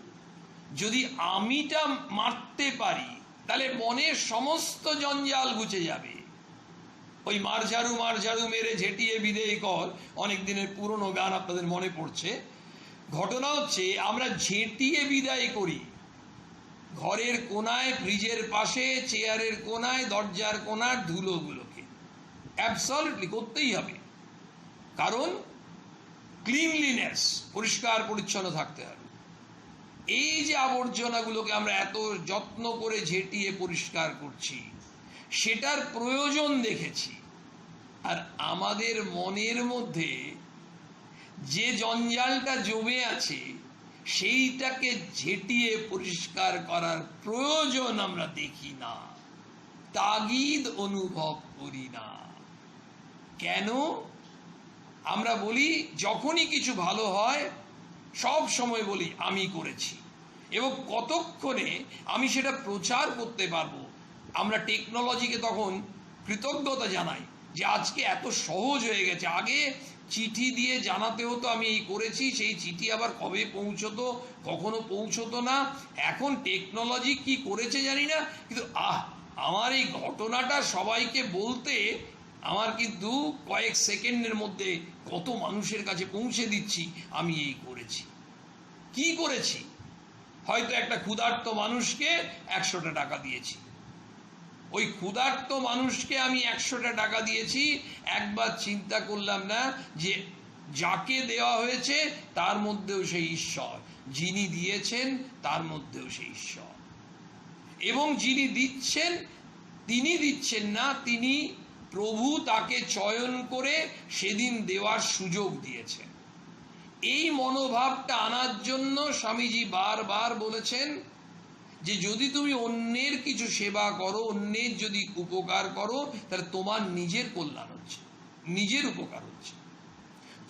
যদি আমিটা মারতে পারি তাহলে মনের সমস্ত জঞ্জাল ঘুচে যাবে। ওই মার ঝাড়ু মেরে ঝেঁটিয়ে বিদেয় কর, অনেক দিনের পুরনো গান আপনাদের মনে পড়ছে। ঘটনা হচ্ছে আমরা ঝেঁটিয়ে বিদায় করি, ঘরের কোনায়, ফ্রিজের পাশে, চেয়ারের কোনায়, দরজার কোনার ধুলোগুলোকে অ্যাবসলিউটলি করতেই হবে। কারণ ক্লিনলিনেস, পরিষ্কার পরিচ্ছন্ন থাকতে হবে। এই যে আবর্জনাগুলোকে আমরা এত যত্ন করে ঝেঁটিয়ে পরিষ্কার করছি, সেটার প্রয়োজন দেখেছি। আর আমাদের মনের মধ্যে যে জঞ্জালটা জমে আছে, সেইটাকে ঝেঁটিয়ে পরিষ্কার করার প্রয়োজন আমরা দেখি না, তাগিদ অনুভব করি না। কেন? আমরা বলি যখনই কিছু ভালো হয় সব সময় বলি আমি করেছি, এবং কতক্ষণে আমি সেটা প্রচার করতে পারবো। আমরা টেকনোলজিকে তখন কৃতজ্ঞতা জানাই যে আজকে এত সহজ হয়ে গেছে। আগে চিঠি দিয়ে জানাতে হতো আমি এই করেছি, সেই চিঠি আবার কবে পৌঁছতো, কখনো পৌঁছতো না। এখন টেকনোলজি কি করেছে জানি না, কিন্তু আমার এই ঘটনাটা সবাইকে বলতে আমার কিন্তু কয়েক সেকেন্ডের মধ্যে কত মানুষের কাছে পৌঁছে দিচ্ছি আমি এই করেছি। কি করেছি? হয়তো একটা ক্ষুধার্ত মানুষকে 100টা টাকা দিয়েছি। ওই ক্ষুধার্ত মানুষকে আমি 100টা টাকা দিয়েছি, একবার চিন্তা করলাম না যে যাকে দেওয়া হয়েছে তার মধ্যেও সেই ঈশ্বর, যিনি দিয়েছেন তার মধ্যেও সেই ঈশ্বর, এবং যিনি দিচ্ছেন তিনি দিচ্ছেন না, তিনি প্রভু তাকে চয়ন করে সেদিন দেওয়ার সুযোগ দিয়েছেন। এই মনোভাবটা আনার জন্য স্বামীজি বারবার বলেছেন যে যদি তুমি অন্যের কিছু সেবা করো, অন্যের যদি উপকার করো, তাহলে তোমার নিজের কল্যাণ হচ্ছে, নিজের উপকার হচ্ছে।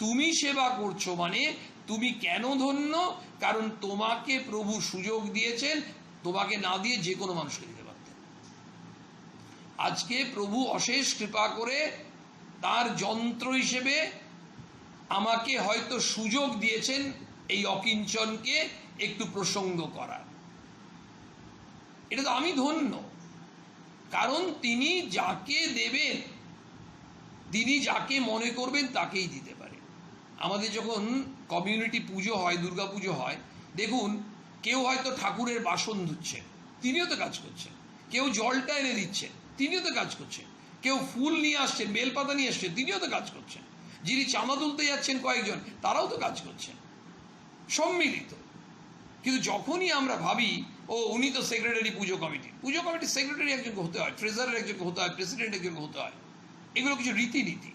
তুমি সেবা করছো মানে তুমি কেন ধন্য? কারণ তোমাকে প্রভু সুযোগ দিয়েছেন, তোমাকে না দিয়ে যে কোনো মানুষকে দিতে পারতেন। আজকে প্রভু অশেষ কৃপা করে তার যন্ত্র হিসেবে আমাকে হয়তো সুযোগ দিয়েছেন এই অকিঞ্চনকে একটু প্রসঙ্গ করার। এটা তো আমি ধন্য, কারণ তিনি যাকে দেবেন, তিনি যাকে মনে করবেন তাকেই দিতে পারে। আমাদের যখন কমিউনিটি পুজো হয়, দুর্গা পুজো হয়, দেখুন কেউ হয়তো ঠাকুরের বাসন ধুচ্ছেন, তিনিও তো কাজ করছেন। কেউ জলটা এনে দিচ্ছেন, তিনিও তো কাজ করছেন। কেউ ফুল নিয়ে আসছেন, বেলপাতা নিয়ে আসছেন, তিনিও তো কাজ করছেন। যিনি চাঁদা তুলতে যাচ্ছেন কয়েকজন, তারাও তো কাজ করছেন, সম্মিলিত। কিন্তু যখনই আমরা ভাবি ও উনি তো সেক্রেটারি পুজো কমিটির সেক্রেটারি একজনকে হতে হয়, ট্রেজারার একজনকে হতে হয়, প্রেসিডেন্ট একজনকে হতে হয়, এগুলো কিছু রীতিনীতি।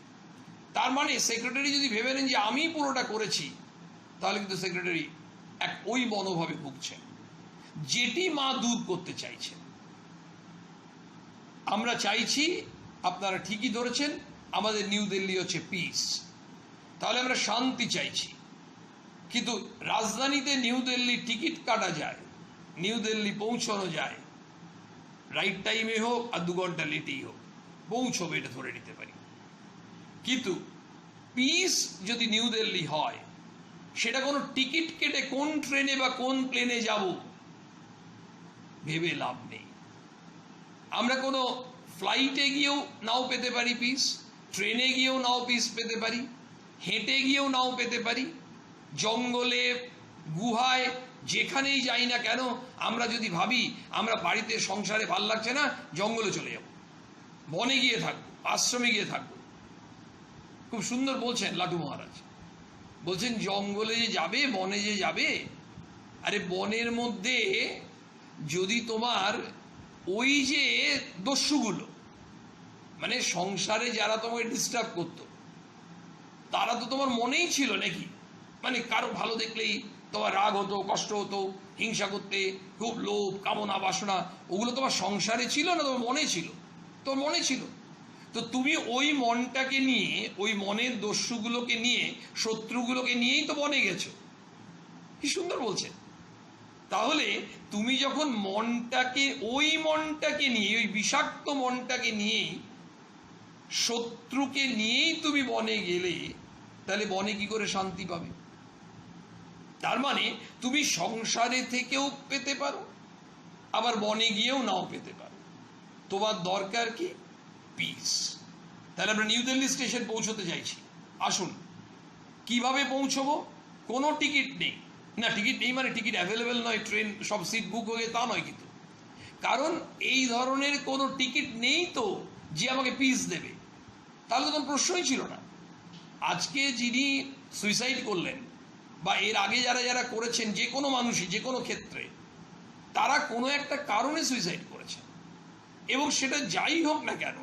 তার মানে সেক্রেটারি যদি ভেবে নেন যে আমি পুরোটা করেছি, তাহলে কিন্তু সেক্রেটারি ওই মনোভাবে ভুগছেন, যেটি মা দূর করতে চাইছেন। আমরা চাইছি, আপনারা ঠিকই ধরেছেন, আমাদের নিউ দিল্লি হচ্ছে পিস, তাহলে আমরা শান্তি চাইছি। কিন্তু রাজধানীতে নিউ দিল্লি টিকিট কাটা যায়, নিউ দিল্লি পৌঁছানো যায়, রাইট টাইমে হোক আর 2 ঘন্টা লেটেই হোক পৌঁছবে, এটা ধরে নিতে পারি। কিন্তু পিস যদি নিউ দিল্লি হয়, সেটা কোনো টিকিট কেটে কোন ট্রেনে বা কোন প্লেনে যাব ভেবে লাভ নেই। আমরা কোনো ফ্লাইটে গিয়েও নাও পেতে পারি পিস, ট্রেনে গিয়েও নাও পিস পেতে পারি, হেঁটে গিয়েও নাও পেতে পারি, জঙ্গলে গুহায় যেখানেই যাই না কেন, আমরা যদি ভাবি আমরা বাড়িতে সংসারে ভাল লাগছে না, জঙ্গলে চলে যাব, বনে গিয়ে থাকবো, আশ্রমে গিয়ে থাকবো। খুব সুন্দর বলছেন লাটু মহারাজ, বলছেন জঙ্গলে যে যাবে, বনে যে যাবে, আরে বনের মধ্যে যদি তোমার ওই যে দস্যুগুলো, মানে সংসারে যারা তোমাকে ডিস্টার্ব করতো, তারা তো তোমার মনেই ছিল নাকি? মানে কারো ভালো দেখলেই তোমার রাগ হতো, কষ্ট হতো, হিংসা করতে, খুব লোভ, কামনা, বাসনা, ওগুলো তোমার সংসারে ছিল না তোমার মনে ছিল? তোমার মনে ছিল। তো তুমি ওই মনটাকে নিয়ে, ওই মনের দস্যুগুলোকে নিয়ে, শত্রুগুলোকে নিয়েই তো বনে গেছো। কি সুন্দর বলছেন। তাহলে তুমি যখন ওই মনটাকে নিয়ে, ওই বিষাক্ত মনটাকে নিয়েই, শত্রুকে নিয়েই তুমি বনে গেলে, তাহলে বনে কি করে শান্তি পাবে? তার মানে তুমি সংসারে থেকেও পেতে পারো, আবার বনে গিয়েও নাও পেতে পারো। তোমার দরকার কি? পিস। তাহলে আমরা নিউ দিল্লি স্টেশন পৌঁছতে চাইছি, আসুন। কিভাবে পৌঁছবো? কোনো টিকিট নেই না, টিকিট নেই মানে টিকিট অ্যাভেলেবেল নয়, ট্রেন সব সিট বুক হয়ে তা নয়, কিন্তু কারণ এই ধরনের কোনো টিকিট নেই তো যে আমাকে পিস দেবে, তাহলে তো কোনো প্রশ্নই ছিল না। আজকে যিনি সুইসাইড করলেন, বা এর আগে যারা যারা করেছেন, যে কোনো মানুষই যে কোনো ক্ষেত্রে, তারা কোনো একটা কারণে সুইসাইড করেছেন, এবং সেটা যাই হোক না কেন,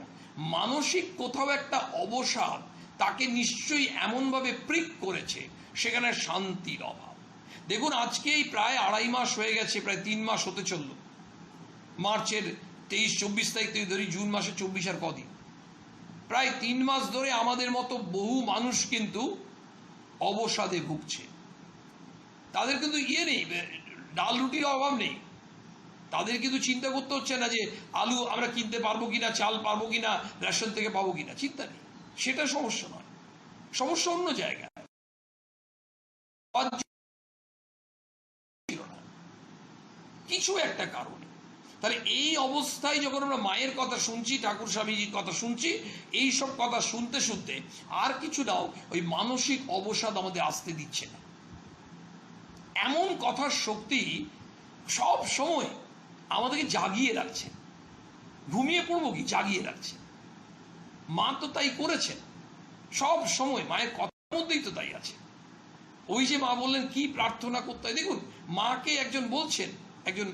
মানসিক কোথাও একটা অবসাদ তাকে নিশ্চয়ই এমনভাবে প্রিক করেছে, সেখানে শান্তির অভাব। দেখুন আজকেই প্রায় 2.5 মাস হয়ে গেছে, প্রায় 3 মাস হতে চলল। মার্চের 23-24 তারিখ থেকে ধরি জুন মাসের 24 আর কদিন, প্রায় 3 মাস ধরে আমাদের মতো বহু মানুষ কিন্তু অবসাদে ভুগছে। তাদের কিন্তু নেই, ডাল রুটির অভাব নেই, তাদের কিন্তু চিন্তা করতে হচ্ছে না যে আলু আমরা কিনতে পারবো কিনা, চাল পারবো কিনা, রেশন থেকে পাবো কিনা, চিন্তা নেই, সেটা সমস্যা নয়। সমস্যা অন্য জায়গায় ছিল না, কিছু একটা কারণে। তাহলে এই অবস্থায় যখন আমরা মায়ের কথা শুনছি, ঠাকুর স্বামীজির কথা শুনছি, এই সব কথা শুনতে শুনতে আর কিছু নাও, ওই মানসিক অবসাদ আমাদের আসতে দিচ্ছে না। এমন কথার শক্তি সব সময় আমাদেরকে জাগিয়ে রাখছে। ঘুমিয়ে পড়বো কি, জাগিয়ে রাখছে। মা তো তাই করেছেন, সব সময় মায়ের কথার মধ্যেই তো তাই আছে। ওই যে মা বললেন কি প্রার্থনা করতে হয়, দেখুন মাকে একজন বলছেন, একজন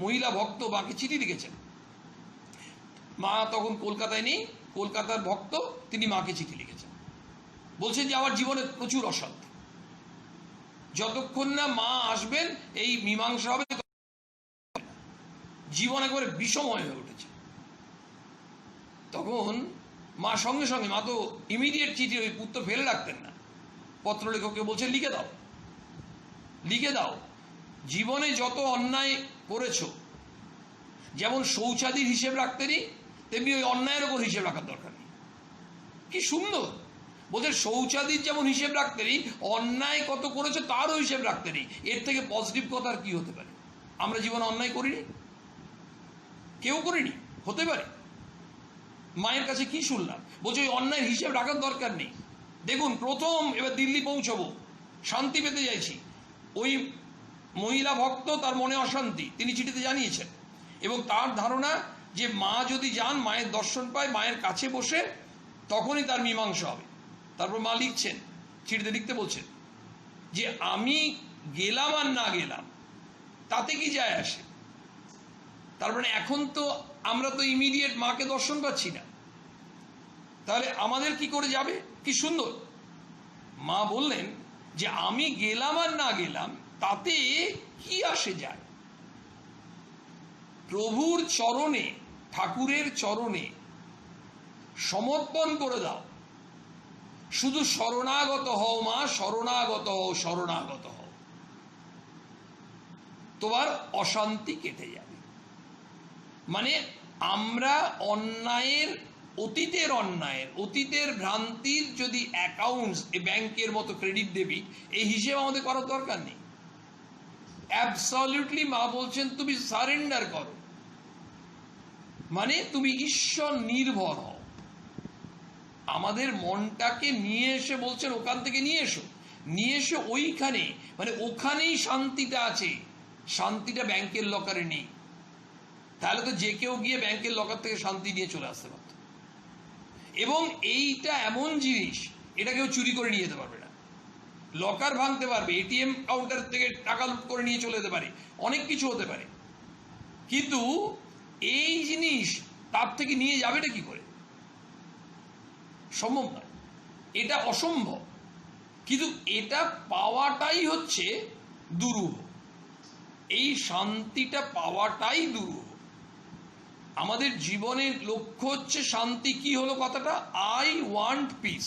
মহিলা ভক্ত মাকে চিঠি লিখেছেন। মা তখন কলকাতায় নেই, কলকাতার ভক্ত, তিনি মাকে চিঠি লিখেছেন, বলছেন যে আমার জীবনে প্রচুর অশান্তি, যতক্ষণ না মা আসবেন এই মীমাংসা হবে, জীবন একেবারে বিষময় হয়ে উঠেছে। তখন মা সঙ্গে সঙ্গে, মা তো ইমিডিয়েট চিঠি ওই উত্তর ফেলে রাখতেন না, পত্রলেখককে বলছেন লিখে দাও, লিখে দাও, জীবনে যত অন্যায় করেছো, যেমন শৌচাদির হিসেব রাখতে নেই, তেমনি ওই অন্যায়ের ওপর হিসেব রাখার দরকার নেই। কি সুন্দর বলছে, শৌচাদির যেমন হিসেব রাখতে নেই, অন্যায় কত করেছো তারও হিসেব রাখতে নেই। এর থেকে পজিটিভ কথা আর কি হতে পারে? আমরা জীবনে অন্যায় করিনি, কেউ করিনি, হতে পারে। মায়ের কাছে কি শুনলাম, বলছে ওই অন্যায়ের হিসেব রাখার দরকার নেই। দেখুন প্রথম এবার দিল্লি পৌঁছবো, শান্তি পেতে চাইছি, ওই মহিলা ভক্ত তার মনে অশান্তি, তিনি চিঠিতে জানিয়েছেন, এবং তার ধারণা যে মা যদি যান, মায়ের দর্শন পায়, মায়ের কাছে বসে, তখনই তার মীমাংসা হবে। তারপর মা লিখছেন, চিঠিতে লিখতে বলছেন যে আমি গেলাম আর না গেলাম তাতে কি যায় আসে, তার মানে এখন তো আমরা তো ইমিডিয়েট মাকে দর্শন পাচ্ছি না, তাহলে আমাদের কি করে যাবে? কি সুন্দর মা বললেন যে আমি গেলাম আর না গেলাম তাতে কি আসে যায়, প্রভুর চরণে, ঠাকুরের চরণে সমর্পণ করে দাও, শুধু শরণাগত হও মা, শরণাগত হও, শরণাগত হও, তোমার অশান্তি কেটে যাবে। মানে আমরা অন্যায়ের, অতীতের অন্যায়ের, অতীতের ভ্রান্তির যদি অ্যাকাউন্টস, ব্যাংকের মতো ক্রেডিট ডেবিট, এই হিসেব আমাদের করার দরকার নেই। অ্যাবসলিউটলি মা বলছেন তুমি সারেন্ডার করো, মানে তুমি ঈশ্বর নির্ভর হও। আমাদের মনটাকে নিয়ে এসে বলছেন ওখান থেকে নিয়ে এসো, নিয়ে এসে ওইখানে, মানে ওখানেই শান্তিটা আছে। শান্তিটা ব্যাংকের লকারে নেই, তাহলে তো যে কেউ গিয়ে ব্যাংকের লকার থেকে শান্তি নিয়ে চলে আসতে পারত। এবং এইটা এমন জিনিস, এটা কেউ চুরি করে নিয়ে যেতে পারবে না। লকার ভাঙতে পারবে, এটিএম কাউন্টার থেকে টাকা লুট করে নিয়ে চলে যেতে পারে, অনেক কিছু হতে পারে, কিন্তু এই জিনিস তার থেকে নিয়ে যাবেটা কি করে? সম্ভব নয়, এটা অসম্ভব। কিন্তু এটা পাওয়াটাই হচ্ছে দুরূহ, এই শান্তিটা পাওয়াটাই দুরূহ। আমাদের জীবনের লক্ষ্য হচ্ছে শান্তি। কি হলো কথাটা? I want piece.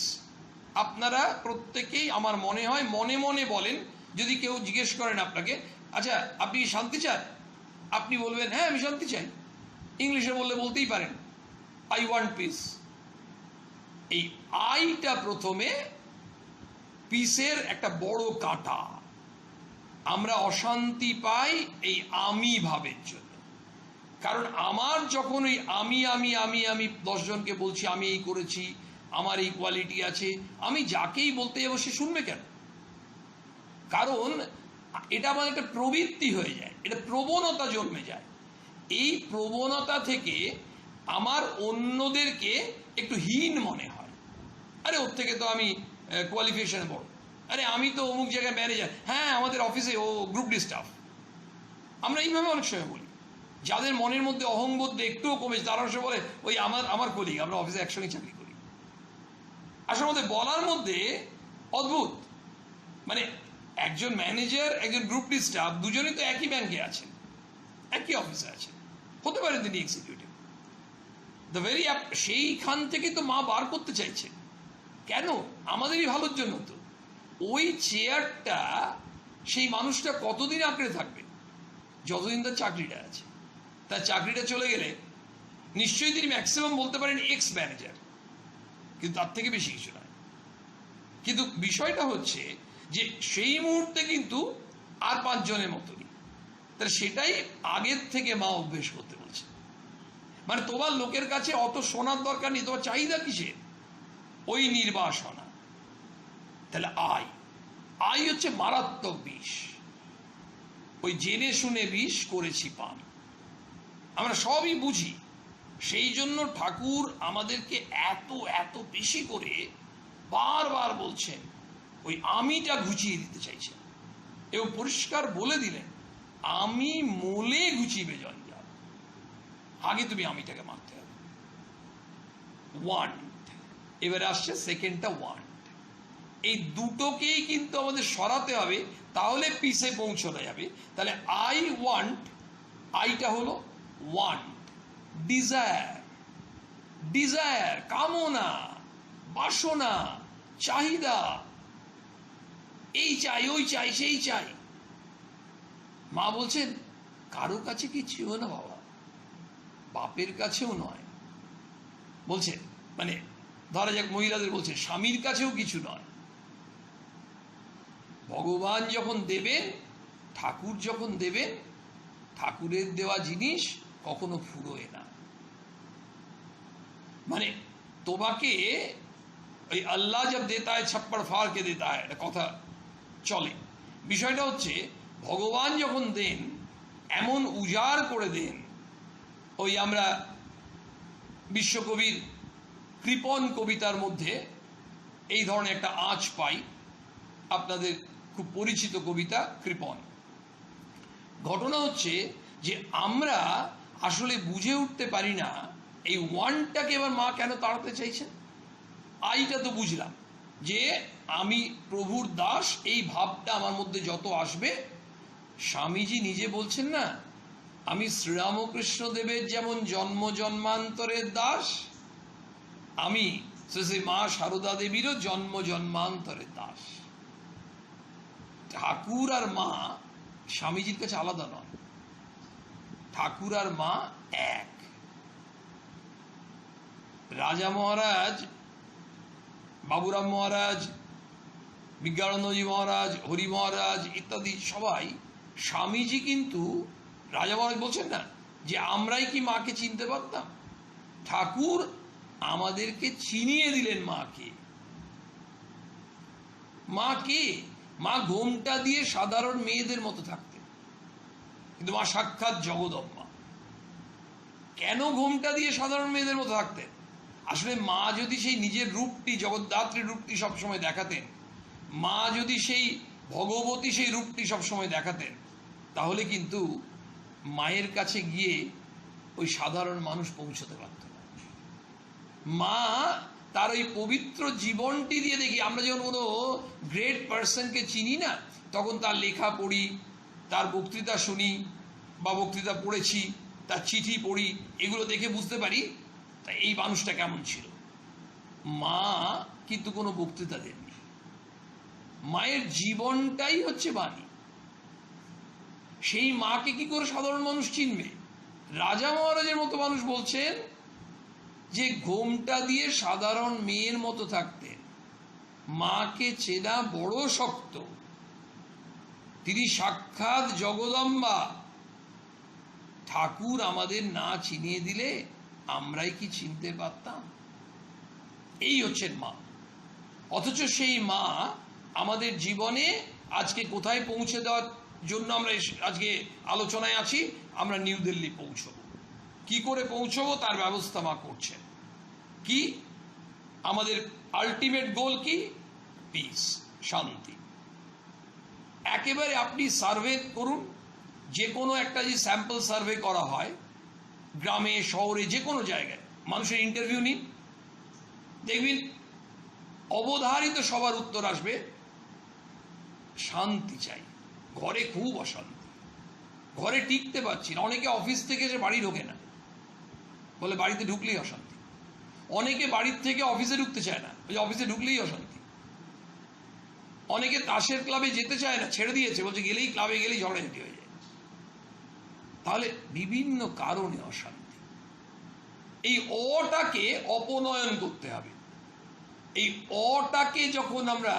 আপনারা প্রত্যেকেই আমার মনে হয় মনে মনে বলেন, যদি কেউ জিজ্ঞেস করেন আপনাকে, আচ্ছা আপনি শান্তি চান, আপনি বলবেন হ্যাঁ আমি শান্তি চাই। ইংলিশে বললে বলতেই পারেন আই ওয়ান্ট পিস। এই আইটা প্রথমে পিসের একটা বড় কাঁটা। আমরা অশান্তি পাই এই আমি ভাবের জন্য, কারণ আমার যখন ওই আমি আমি আমি আমি 10 জনকে বলছি আমি এই করেছি, আমার এই কোয়ালিটি আছে, আমি যাকেই বলতে যাবো সে শুনবে কেন? কারণ এটা আমার একটা প্রবৃত্তি হয়ে যায়, এটা প্রবণতা জন্মে যায়। এই প্রবণতা থেকে আমার অন্যদেরকে একটু হীন মনে হয়। আরে ওর থেকে তো আমি কোয়ালিফিকেশনে বড়, আরে আমি তো অমুক জায়গায় ম্যানেজার, হ্যাঁ আমাদের অফিসে ও গ্রুপ ডি স্টাফ। আমরা এইভাবে অনেক সময় বলি। যাদের মনের মধ্যে অহংবোধ একটুও কমেছে তারা সে বলে ওই আমার কলিগ, আমরা অফিসে একসঙ্গে চাকরি করি। আসলে আমাদের বলার মধ্যে অদ্ভুত, মানে একজন ম্যানেজার, একজন গ্রুপ ডি স্টাফ, দুজনেই তো একই ব্যাংকে আছেন, একই অফিসে আছেন, হতে পারে তিনি এক্সিকিউটিভ। দ্য ভেরি সেইখান থেকে তো মা বার করতে চাইছে। কেন? আমাদেরই ভালোর জন্য তো। ওই চেয়ারটা সেই মানুষটা কতদিন আঁকড়ে থাকবে? যতদিন তার চাকরিটা আছে। তার চাকরিটা চলে গেলে নিশ্চয়ই তিনি ম্যাক্সিমাম বলতে পারেন এক্স ম্যানেজার, কিন্তু তার থেকে বেশি কিছু নয়। কিন্তু বিষয়টা হচ্ছে যে সেই মুহূর্তে কিন্তু আর 5 জনের মতনই, তাহলে সেটাই আগের থেকে মা অভ্যেস করতে বলছে। মানে তোমার লোকের কাছে অত শোনার দরকার নেই, তোমার চাহিদা কিসের? ওই নির্বাসনা। তাহলে আই হচ্ছে মারাত্মক বিষ, ওই জেনে শুনে বিষ করেছি পান। আমরা সবই বুঝি, সেই জন্য ঠাকুর আমাদেরকে এত এত বেশি করে বারবার বলছেন, ওই আমিটা ঘুচিয়ে দিতে চাইছেন এবং পরিষ্কার বলে দিলেন, আমি মোলে ঘুচিবে জঞ্জাল। আগে তুমি আমিটাকে মারতে হবে। ওয়ান্ট, এবারে আসছে সেকেন্ডটা ওয়ান্ট। এই দুটোকেই কিন্তু আমাদের সরাতে হবে, তাহলে পিসে পৌঁছানো যাবে। তাহলে আই ওয়ান্ট, আইটা হলো ওয়ান্ট, ডিজায়ার, কামনা, বাসনা, চাহিদা, এই চাই, ওই চাই, সেই চাই। মা বলছেন কারো কাছে কি ছিল না বাবা, বাপের কাছেও নয়। বলছেন মানে ধরা যাক মহিলাদের বলছে স্বামীর কাছেও কিছু নয়। ভগবান যখন দেবেন, ঠাকুর যখন দেবেন, ঠাকুরের দেওয়া জিনিস কখনো ফুরোয় না। মানে তোমাকে ওই আল্লাহ জব দেতা হয় ছাপ্পড় ফাড় কে দেতা হয়, একটা কথা চলে। বিষয়টা হচ্ছে ভগবান যখন দেন এমন উজাড় করে দেন, ওই আমরা বিশ্বকবির কৃপণ কবিতার মধ্যে এই ধরনের একটা আঁচ পাই। আপনাদের খুব পরিচিত কবিতা কৃপণ। ঘটনা হচ্ছে যে আমরা আসলে বুঝে উঠতে পারি না এই ওয়ানটাকে এবার মা কেন তাড়াতে চাইছেন। আইটা তো বুঝলাম যে আমি প্রভুর দাস, এই ভাবটা আমার মধ্যে যত আসবে, স্বামীজি নিজে বলছেন না, আমি শ্রীরামকৃষ্ণ দেবের যেমন জন্ম জন্মান্তরের দাস, আমি শ্রী মা সারদা দেবীরও জন্ম জন্মান্তরের দাস। ঠাকুর আর মা স্বামীজির কাছে আলাদা নয়, ঠাকুর আর মা এক। রাজা মহারাজ, বাবুরাম মহারাজ, বিজ্ঞানন্দজি মহারাজ, হরি মহারাজ ইত্যাদি সবাই, স্বামীজি কিন্তু, রাজা মহারাজ বলছেন না যে আমরাই কি মাকে চিনতে পারতাম, ঠাকুর আমাদেরকে চিনিয়ে দিলেন মাকে। মা কে? মা ঘোমটা দিয়ে সাধারণ মেয়েদের মতো থাকতেন, কিন্তু মা সাক্ষাৎ জগদম্মা। কেন ঘোমটা দিয়ে সাধারণ মেয়েদের মতো থাকতেন? আসলে মা যদি সেই নিজের রূপটি, জগদ্ধাত্রীর রূপটি সবসময় দেখাতেন, মা যদি সেই ভগবতী সেই রূপটি সবসময় দেখাতেন, তাহলে কিন্তু মায়ের কাছে গিয়ে ওই সাধারণ মানুষ পৌঁছতে পারত না। মা তার ওই পবিত্র জীবনটি দিয়ে দেখি, আমরা যখন কোনো গ্রেট পার্সনকে চিনি না, তখন তার লেখা পড়ি, তার বক্তৃতা শুনি বা বক্তৃতা পড়েছি, তার চিঠি পড়ি, এগুলো দেখে বুঝতে পারি তা এই মানুষটা কেমন ছিল। মা কিন্তু কোনো বক্তৃতা দেননি, মায়ের জীবনটাই হচ্ছে বাণী। সেই মাকে কি করে সাধারণ মানুষ চিনবে? রাজা মহারাজের মতো মানুষ বলছেন যে ঘোমটা দিয়ে সাধারণ মেয়ের মতো থাকতেন, মাকে চেনা বড় শক্ত, তিনি সাক্ষাৎ জগদম্বা। ঠাকুর আমাদের না চিনিয়ে দিলে আমরাই কি চিনতে পারতাম? এই হচ্ছেন মা। অথচ সেই মা আমাদের জীবনে আজকে কোথায় পৌঁছে দেওয়ার জন্য আমরা আজকে আলোচনায় আছি। আমরা নিউ দিল্লি পৌঁছবো, কি করে পৌঁছবো তার ব্যবস্থা মা করছেন। কি আমাদের আলটিমেট গোল? কি? পিস, শান্তি। একেবারে আপনি সার্ভে করুন, যে কোনো একটা যে স্যাম্পল সার্ভে করা হয় গ্রামে শহরে যে কোনো জায়গায়, মানুষের ইন্টারভিউ নিন, দেখবেন অবধারিত সবার উত্তর আসবে শান্তি চাই। ঘরে খুব অশান্তি, ঘরে টিকতে পারছি না। অনেকে অফিস থেকে এসে বাড়ি ঢোকে না, বলে বাড়িতে ঢুকলেই অশান্তি। অনেকে বাড়ির থেকে অফিসে ঢুকতে চায় না, ওই অফিসে ঢুকলেই অশান্তি। অনেকে তাসের ক্লাবে যেতে চায় না, ছেড়ে দিয়েছে, বলছে গেলেই ক্লাবে গেলেই ঝগড়াঝাটি হয়ে যায়। তাহলে বিভিন্ন কারণে অশান্তি। এই অটাকে অপনয়ন করতে হবে। এই অটাকে যখন আমরা